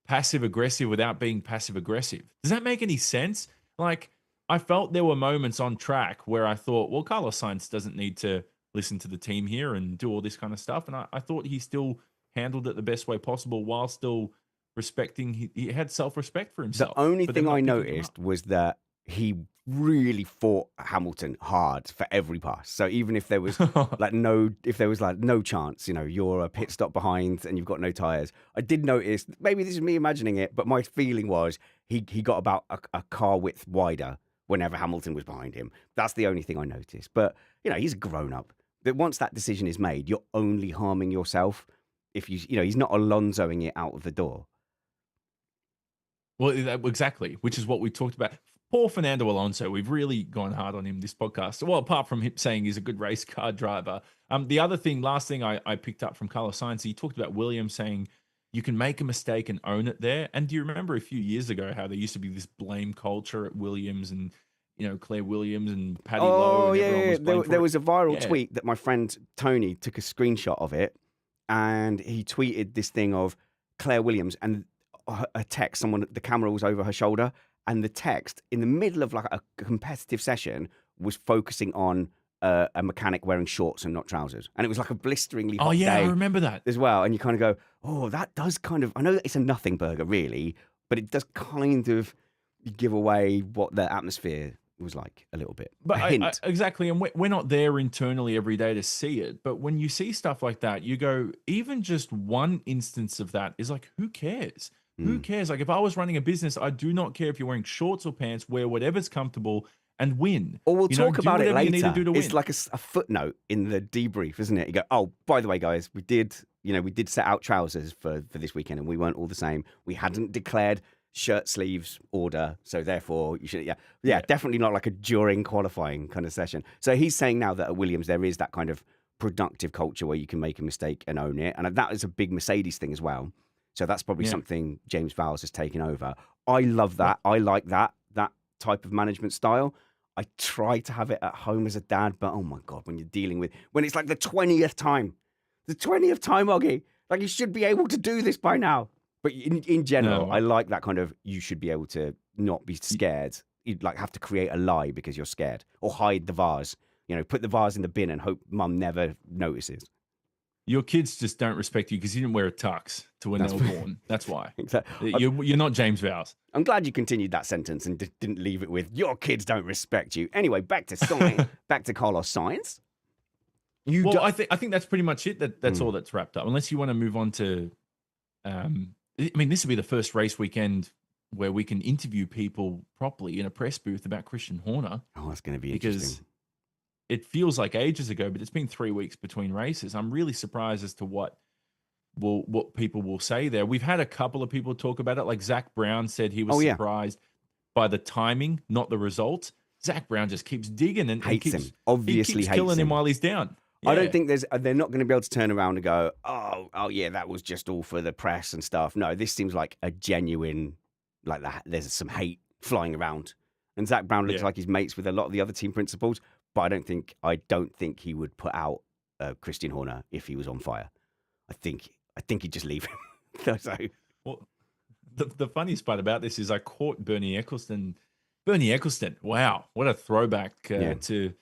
passive aggressive without being passive aggressive. Does that make any sense? I felt there were moments on track where I thought, well, Carlos Sainz doesn't need to listen to the team here and do all this kind of stuff. And I thought he still handled it the best way possible while still respecting. He had self-respect for The himself. only for them thing not I picking him noticed up. was that he really fought Hamilton hard for every pass. So even if there was no chance, you're a pit stop behind and you've got no tires. I did notice, maybe this is me imagining it, but my feeling was he got about a car width wider whenever Hamilton was behind him. That's the only thing I noticed. But he's a grown up. That once that decision is made, you're only harming yourself if he's not Alonsoing it out of the door. Well, exactly, which is what we talked about. Poor Fernando Alonso. We've really gone hard on him this podcast. Well, apart from him saying he's a good race car driver. The other thing, last thing I picked up from Carlos Sainz, he talked about Williams saying you can make a mistake and own it there. And do you remember a few years ago how there used to be this blame culture at Williams and, Claire Williams and Paddy Lowe? And everyone was blamed for there it? was a viral Yeah. tweet that my friend Tony took a screenshot of it, and he tweeted this thing of Claire Williams and a text. The camera was over her shoulder, and the text in the middle of like a competitive session was focusing on a mechanic wearing shorts and not trousers, and it was like a blisteringly hot Oh, yeah, day I remember that. as well. And you kind of go, oh, that does kind of. I know that it's a nothing burger, really, but it does kind of give away what the atmosphere was like a little bit. But A hint. exactly, and we're not there internally every day to see it. But when you see stuff like that, you go, even just one instance of that is like, who cares? Who cares? Like, if I was running a business, I do not care if you're wearing shorts or pants. Wear whatever's comfortable and win. Or we'll talk do about it whatever you later. need to do to It's win. like a footnote in the debrief, isn't it? You go, oh, by the way, guys, we did set out trousers for this weekend, and we weren't all the same. We hadn't declared shirt sleeves order, so therefore you should, definitely not like a during qualifying kind of session. So he's saying now that at Williams there is that kind of productive culture where you can make a mistake and own it, and that is a big Mercedes thing as well. So that's probably something James Vowles has taken over. I love that. I like that type of management style. I try to have it at home as a dad, but oh my God, when it's like the 20th time, Oggy, like you should be able to do this by now. But in general, No. I like that kind of, you should be able to not be scared. You'd like have to create a lie because you're scared, or hide the vase, put the vase in the bin and hope mum never notices. Your kids just don't respect you because you didn't wear a tux to when they were born. That's why. Exactly. You're not James Vowles. I'm glad you continued that sentence and didn't leave it with "your kids don't respect you." Anyway, back to Sainz, back to Carlos Sainz. I think that's pretty much it. That's all that's wrapped up. Unless you want to move on to, this will be the first race weekend where we can interview people properly in a press booth about Christian Horner. Oh, that's going to be because interesting. it feels like ages ago, but it's been 3 weeks between races. I'm really surprised as to what people will say there. We've had a couple of people talk about it. Like Zach Brown said he was surprised by the timing, not the result. Zach Brown just keeps digging and Hates keeps, him. Obviously keeps hates killing him him while he's down. I don't Yeah. think they're not going to be able to turn around and go, oh yeah, that was just all for the press and stuff. No, this seems like a genuine, like that. There's some hate flying around, and Zach Brown looks like he's mates with a lot of the other team principals. But I don't think he would put out Christian Horner if he was on fire. I think he'd just leave him. So, well, the funniest part about this is I caught Bernie Eccleston. Bernie Eccleston, wow, what a throwback to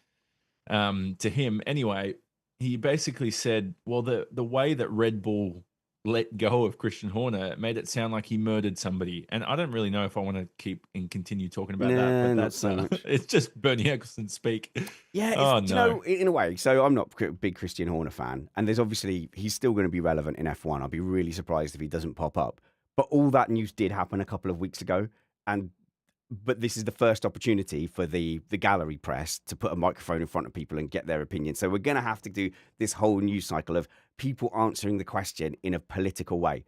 him. Anyway, he basically said, well, the way that Red Bull let go of Christian Horner made it sound like he murdered somebody. And I don't really know if I want to keep and continue talking about that. But not that's so much. it's just Bernie Eccleston speak. Yeah, in a way. So I'm not a big Christian Horner fan, and there's obviously he's still going to be relevant in F1. I'll be really surprised if he doesn't pop up. But all that news did happen a couple of weeks ago, but this is the first opportunity for the gallery press to put a microphone in front of people and get their opinion. So we're going to have to do this whole news cycle of people answering the question in a political way.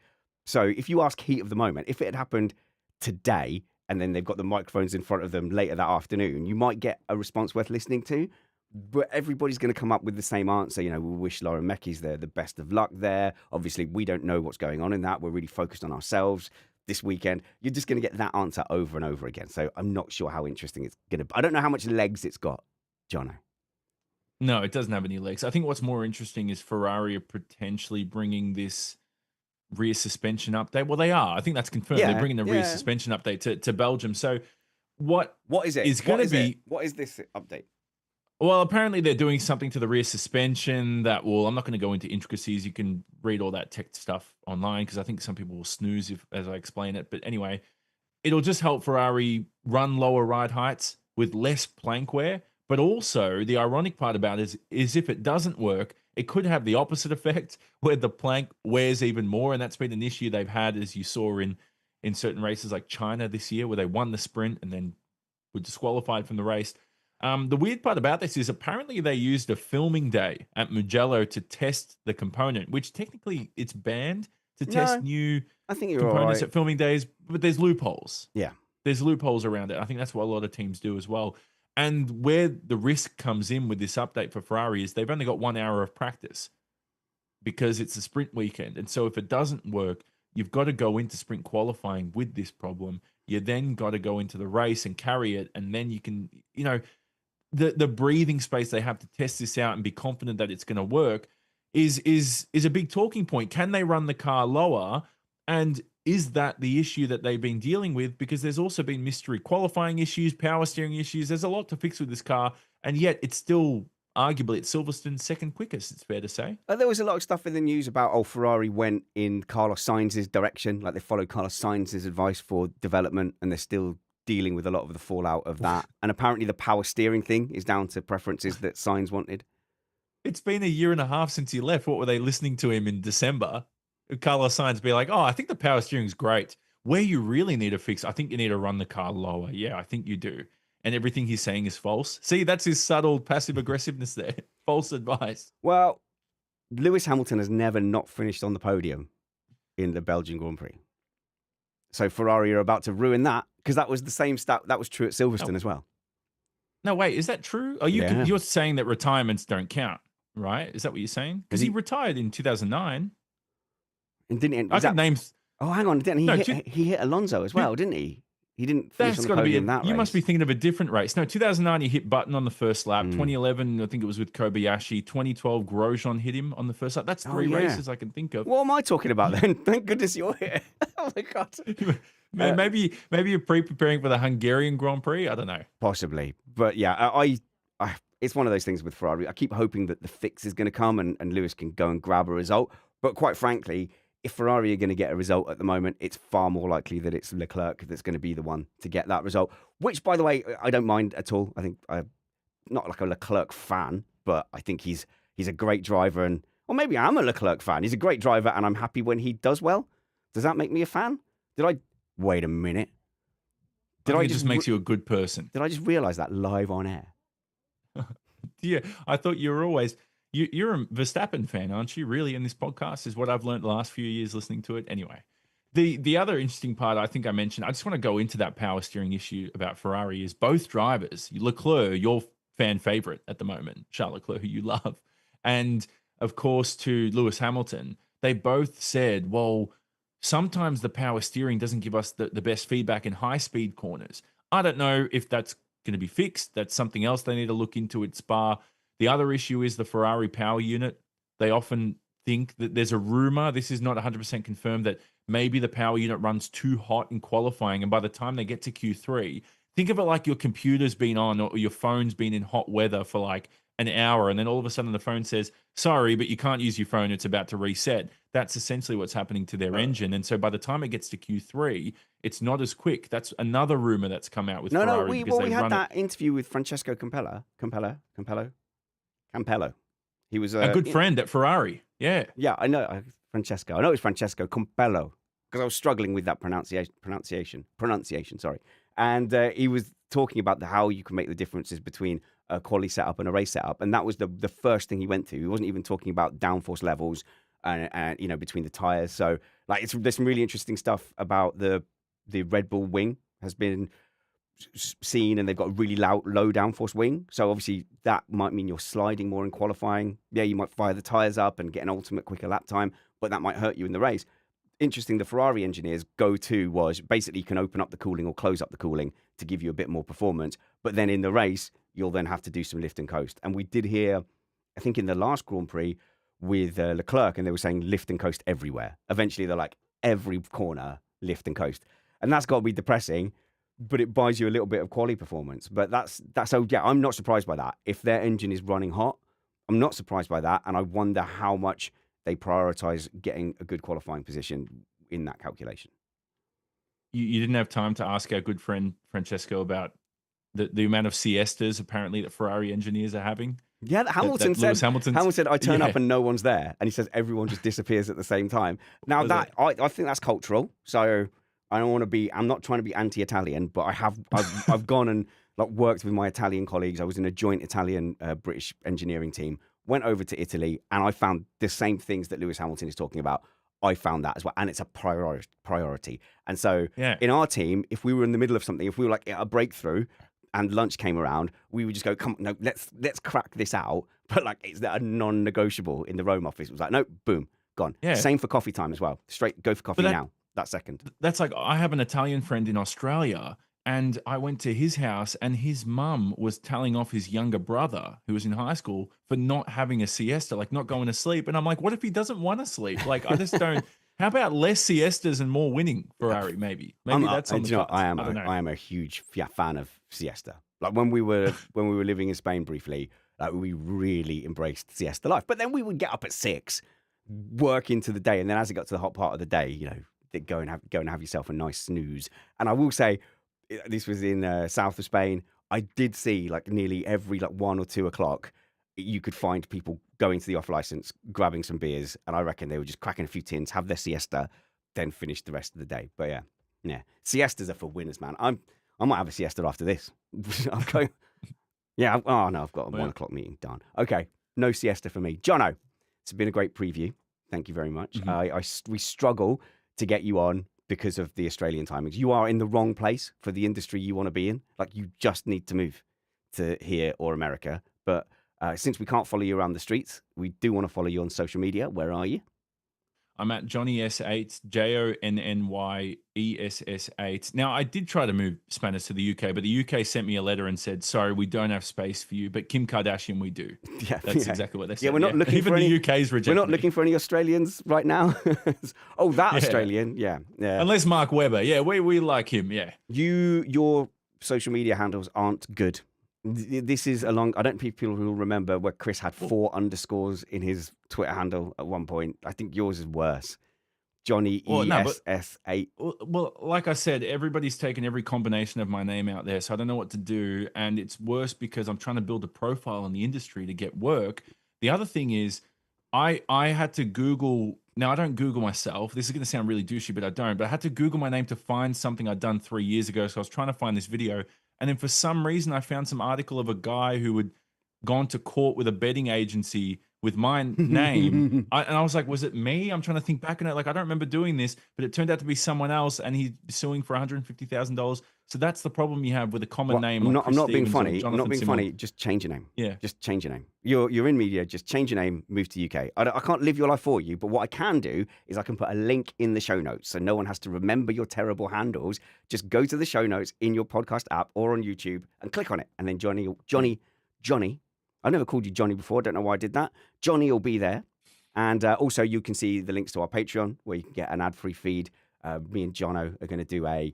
So if you ask heat of the moment, if it had happened today and then they've got the microphones in front of them later that afternoon, you might get a response worth listening to. But everybody's going to come up with the same answer. We wish Lauren Mecky's there the best of luck there. Obviously, we don't know what's going on in that. We're really focused on ourselves this weekend. You're just going to get that answer over and over again. So I'm not sure how interesting it's going to be. I don't know how much legs it's got, Jonno. No, it doesn't have any legs. I think what's more interesting is Ferrari are potentially bringing this rear suspension update. Well, they are. I think that's confirmed. They're bringing the rear suspension update to Belgium. So what is it? is going to be... What is this update? Well, apparently they're doing something to the rear suspension that will. I'm not going to go into intricacies. You can read all that tech stuff online because I think some people will snooze if as I explain it. But anyway, it'll just help Ferrari run lower ride heights with less plank wear. But also, the ironic part about it is if it doesn't work, it could have the opposite effect where the plank wears even more. And that's been an issue they've had, as you saw in certain races like China this year, where they won the sprint and then were disqualified from the race. The weird part about this is apparently they used a filming day at Mugello to test the component, which technically it's banned to test No, new I think you're all components right. at filming days, but there's loopholes. Yeah. There's loopholes around it. I think that's what a lot of teams do as well. And where the risk comes in with this update for Ferrari is they've only got 1 hour of practice because it's a sprint weekend. And so if it doesn't work, you've got to go into sprint qualifying with this problem. You then got to go into the race and carry it. And then you can, the breathing space they have to test this out and be confident that it's going to work is a big talking point. Can they run the car lower? And is that the issue that they've been dealing with? Because there's also been mystery qualifying issues, power steering issues. There's a lot to fix with this car, and yet it's still arguably it's Silverstone's second quickest. It's fair to say. There was a lot of stuff in the news about Ferrari went in Carlos Sainz's direction, like they followed Carlos Sainz's advice for development, and they're still dealing with a lot of the fallout of that. And apparently, the power steering thing is down to preferences that Sainz wanted. It's been a year and a half since he left. What were they listening to him in December? Carlos Sainz be like, "Oh, I think the power steering's great. Where you really need to fix, I think you need to run the car lower." Yeah, I think you do. And everything he's saying is false. See, that's his subtle passive aggressiveness there. False advice. Well, Lewis Hamilton has never not finished on the podium in the Belgian Grand Prix. So Ferrari are about to ruin that because that was the same stat that was true at Silverstone as well. No, wait, is that true? Are you're saying that retirements don't count, right? Is that what you're saying? Because he retired in 2009. And didn't I can name. Oh, hang on, didn't he? He hit Alonso as well, didn't he? He didn't finish on the podium that race. You must be thinking of a different race. No, 2009 he hit Button on the first lap. 2011, I think it was with Kobayashi. 2012, Grosjean hit him on the first lap. That's three races I can think of. What am I talking about then? Thank goodness you're here. Oh my God. Maybe you're preparing for the Hungarian Grand Prix. I don't know. Possibly, but yeah, I it's one of those things with Ferrari. I keep hoping that the fix is going to come and Lewis can go and grab a result. But quite frankly, if Ferrari are going to get a result at the moment, it's far more likely that it's Leclerc that's going to be the one to get that result, which, by the way, I don't mind at all. I think I'm not like a Leclerc fan, but I think he's a great driver. Or maybe I'm a Leclerc fan. He's a great driver, and I'm happy when he does well. Does that make me a fan? Wait a minute. It just makes you a good person. Did I just realize that live on air? Yeah, I thought you were always... You're a Verstappen fan, aren't you? Really, in this podcast is what I've learned the last few years listening to it. Anyway, the other interesting part I think I mentioned, I just want to go into that power steering issue about Ferrari is both drivers, Leclerc, your fan favorite at the moment, Charles Leclerc, who you love, and of course to Lewis Hamilton, they both said, well, sometimes the power steering doesn't give us the best feedback in high-speed corners. I don't know if that's going to be fixed. That's something else they need to look into at Spa. The other issue is the Ferrari power unit. They often think that there's a rumor, this is not 100% confirmed, that maybe the power unit runs too hot in qualifying. And by the time they get to Q3, think of it like your computer's been on or your phone's been in hot weather for like an hour. And then all of a sudden the phone says, sorry, but you can't use your phone. It's about to reset. That's essentially what's happening to their engine. And so by the time it gets to Q3, it's not as quick. That's another rumor that's come out with Ferrari. We had that interview with Francesco Campello. He was a good friend at Ferrari. Yeah. Yeah, I know. Francesco. I know it's Francesco Campello because I was struggling with that pronunciation, sorry. And he was talking about how you can make the differences between a quali setup and a race setup. And that was the first thing he went to. He wasn't even talking about downforce levels and between the tires. So like there's some really interesting stuff about the Red Bull wing has been seen, and they've got a really low downforce wing. So obviously that might mean you're sliding more in qualifying. Yeah, you might fire the tires up and get an ultimate quicker lap time, but that might hurt you in the race. Interesting, the Ferrari engineers' go-to was basically you can open up the cooling or close up the cooling to give you a bit more performance. But then in the race, you'll then have to do some lift and coast. And we did hear, I think in the last Grand Prix with Leclerc, and they were saying lift and coast everywhere. Eventually they're like, every corner, lift and coast. And that's got to be depressing but it buys you a little bit of quality performance. But that's so yeah, I'm not surprised by that. If their engine is running hot, I'm not surprised by that, and I wonder how much they prioritize getting a good qualifying position in that calculation. You didn't have time to ask our good friend Francesco about the amount of siestas apparently that Ferrari engineers are having. Yeah, Hamilton said. Hamilton said, "I turn up and no one's there," and he says everyone just disappears at the same time. Now I think that's cultural. So I don't want to be. I'm not trying to be anti-Italian, but I've gone and like worked with my Italian colleagues. I was in a joint Italian British engineering team. Went over to Italy, and I found the same things that Lewis Hamilton is talking about. I found that as well, and it's a priority. And so in our team, if we were in the middle of something, if we were like at a breakthrough, and lunch came around, we would just go, come on, no, let's crack this out. But like, it's a non-negotiable in the Rome office. It was like, no, boom, gone. Yeah. Same for coffee time as well. Straight, go for coffee now, that second. That's like, I have an Italian friend in Australia, and I went to his house, and his mum was telling off his younger brother, who was in high school, for not having a siesta, like not going to sleep. And I'm like, what if he doesn't want to sleep? Like, I just don't. How about less siestas and more winning, Ferrari? Maybe that's on the cards. I am a huge fan of siesta. Like when we were living in Spain briefly, like we really embraced siesta life. But then we would get up at 6, work into the day, and then as it got to the hot part of the day, you know, go and have yourself a nice snooze. And I will say, this was in south of Spain. I did see like nearly every like 1 or 2 o'clock, you could find people going to the off license, grabbing some beers, and I reckon they were just cracking a few tins, have their siesta, then finish the rest of the day. But yeah, siestas are for winners, man. I might have a siesta after this. I'm going. Yeah. Oh no, I've got a 1 o'clock meeting. Darn. Okay, no siesta for me. Jonno, it's been a great preview. Thank you very much. Mm-hmm. We struggle to get you on because of the Australian timings. You are in the wrong place for the industry you want to be in. Like you just need to move to here or America, but. Since we can't follow you around the streets, we do want to follow you on social media. Where are you? I'm at Johnny S8, JONNYESS8. Now, I did try to move Spanish to the UK, but the UK sent me a letter and said, sorry, we don't have space for you, but Kim Kardashian, we do. Yeah, that's exactly what they said. Yeah, we're not looking Even for the UK's rejecting We're not looking for any Australians right now. Australian, yeah. Unless Mark Webber. Yeah, we like him, yeah. Your social media handles aren't good. This is I don't think people will remember where Chris had 4 underscores in his Twitter handle at one point. I think yours is worse. Johnny ESS8. Well, like I said, everybody's taken every combination of my name out there, so I don't know what to do. And it's worse because I'm trying to build a profile in the industry to get work. The other thing is, I had to Google. Now, I don't Google myself. This is going to sound really douchey, but I don't. But I had to Google my name to find something I'd done 3 years ago. So I was trying to find this video. And then for some reason, I found some article of a guy who had gone to court with a betting agency with my name. And I was like, was it me? I'm trying to think back on it. Like, I don't remember doing this, but it turned out to be someone else, and he's suing for $150,000. So that's the problem you have with a common name. I'm not being funny. I'm not being funny. Just change your name. Yeah. Just change your name. You're in media. Just change your name, move to UK. I can't live your life for you, but what I can do is I can put a link in the show notes so no one has to remember your terrible handles. Just go to the show notes in your podcast app or on YouTube and click on it. And then Johnny, I've never called you Johnny before. I don't know why I did that. Johnny will be there. And also you can see the links to our Patreon where you can get an ad-free feed. Me and Jonno are going to do a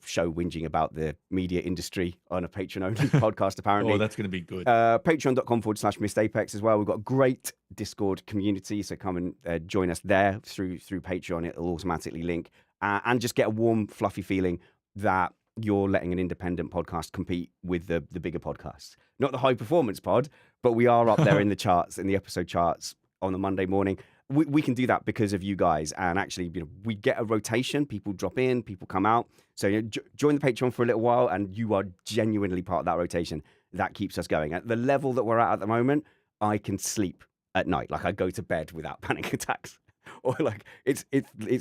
show whinging about the media industry on a Patreon-only podcast, apparently. Oh, that's going to be good. Patreon.com/MrApex as well. We've got a great Discord community, so come and join us there through Patreon. It'll automatically link. And just get a warm, fluffy feeling that you're letting an independent podcast compete with the bigger podcasts. Not the high performance pod, but we are up there in the charts, in the episode charts on the Monday morning. We can do that because of you guys. And actually, we get a rotation. People drop in, people come out. So join the Patreon for a little while, and you are genuinely part of that rotation. That keeps us going. At the level that we're at the moment, I can sleep at night. Like I go to bed without panic attacks. Or like it's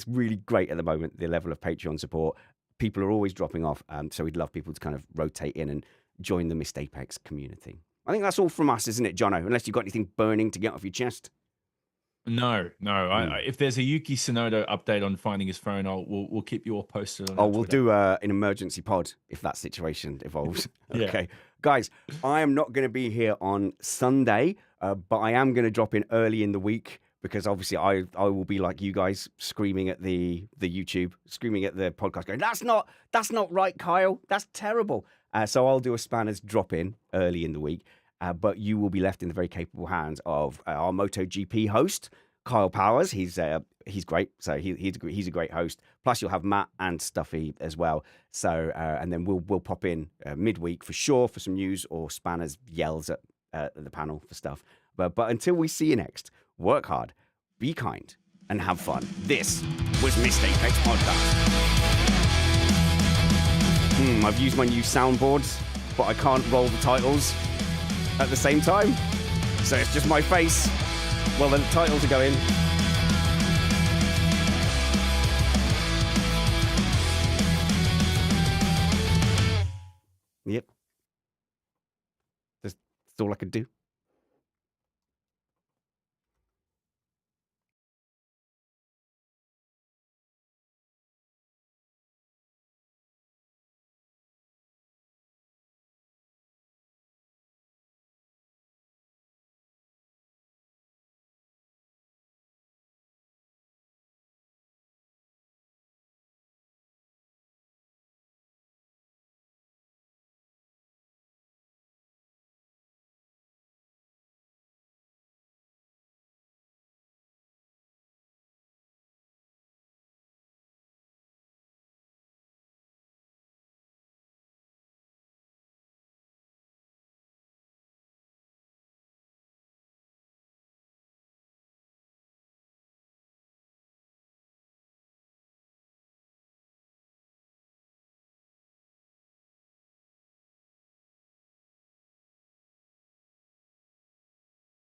really great at the moment, the level of Patreon support. People are always dropping off, so we'd love people to kind of rotate in and join the Missed Apex community. I think that's all from us, isn't it, Jonno? Unless you've got anything burning to get off your chest. No. If there's a Yuki Tsunoda update on finding his phone, we'll keep you all posted on we'll do an emergency pod if that situation evolves. Okay. Guys, I am not going to be here on Sunday, but I am going to drop in early in the week. because obviously I will be like you guys, screaming at the YouTube, screaming at the podcast, going, that's not right, Kyle. That's terrible. So I'll do a Spanners drop in early in the week, but you will be left in the very capable hands of our MotoGP host, Kyle Powers. He's great. So he's a great host. Plus you'll have Matt and Stuffy as well. So and then we'll pop in midweek for sure for some news or Spanners yells at the panel for stuff. But until we see you next, work hard, be kind, and have fun. This was Missed Apex Podcast. I've used my new soundboards, but I can't roll the titles at the same time. So it's just my face. Well, the titles are going. Yep. That's all I could do.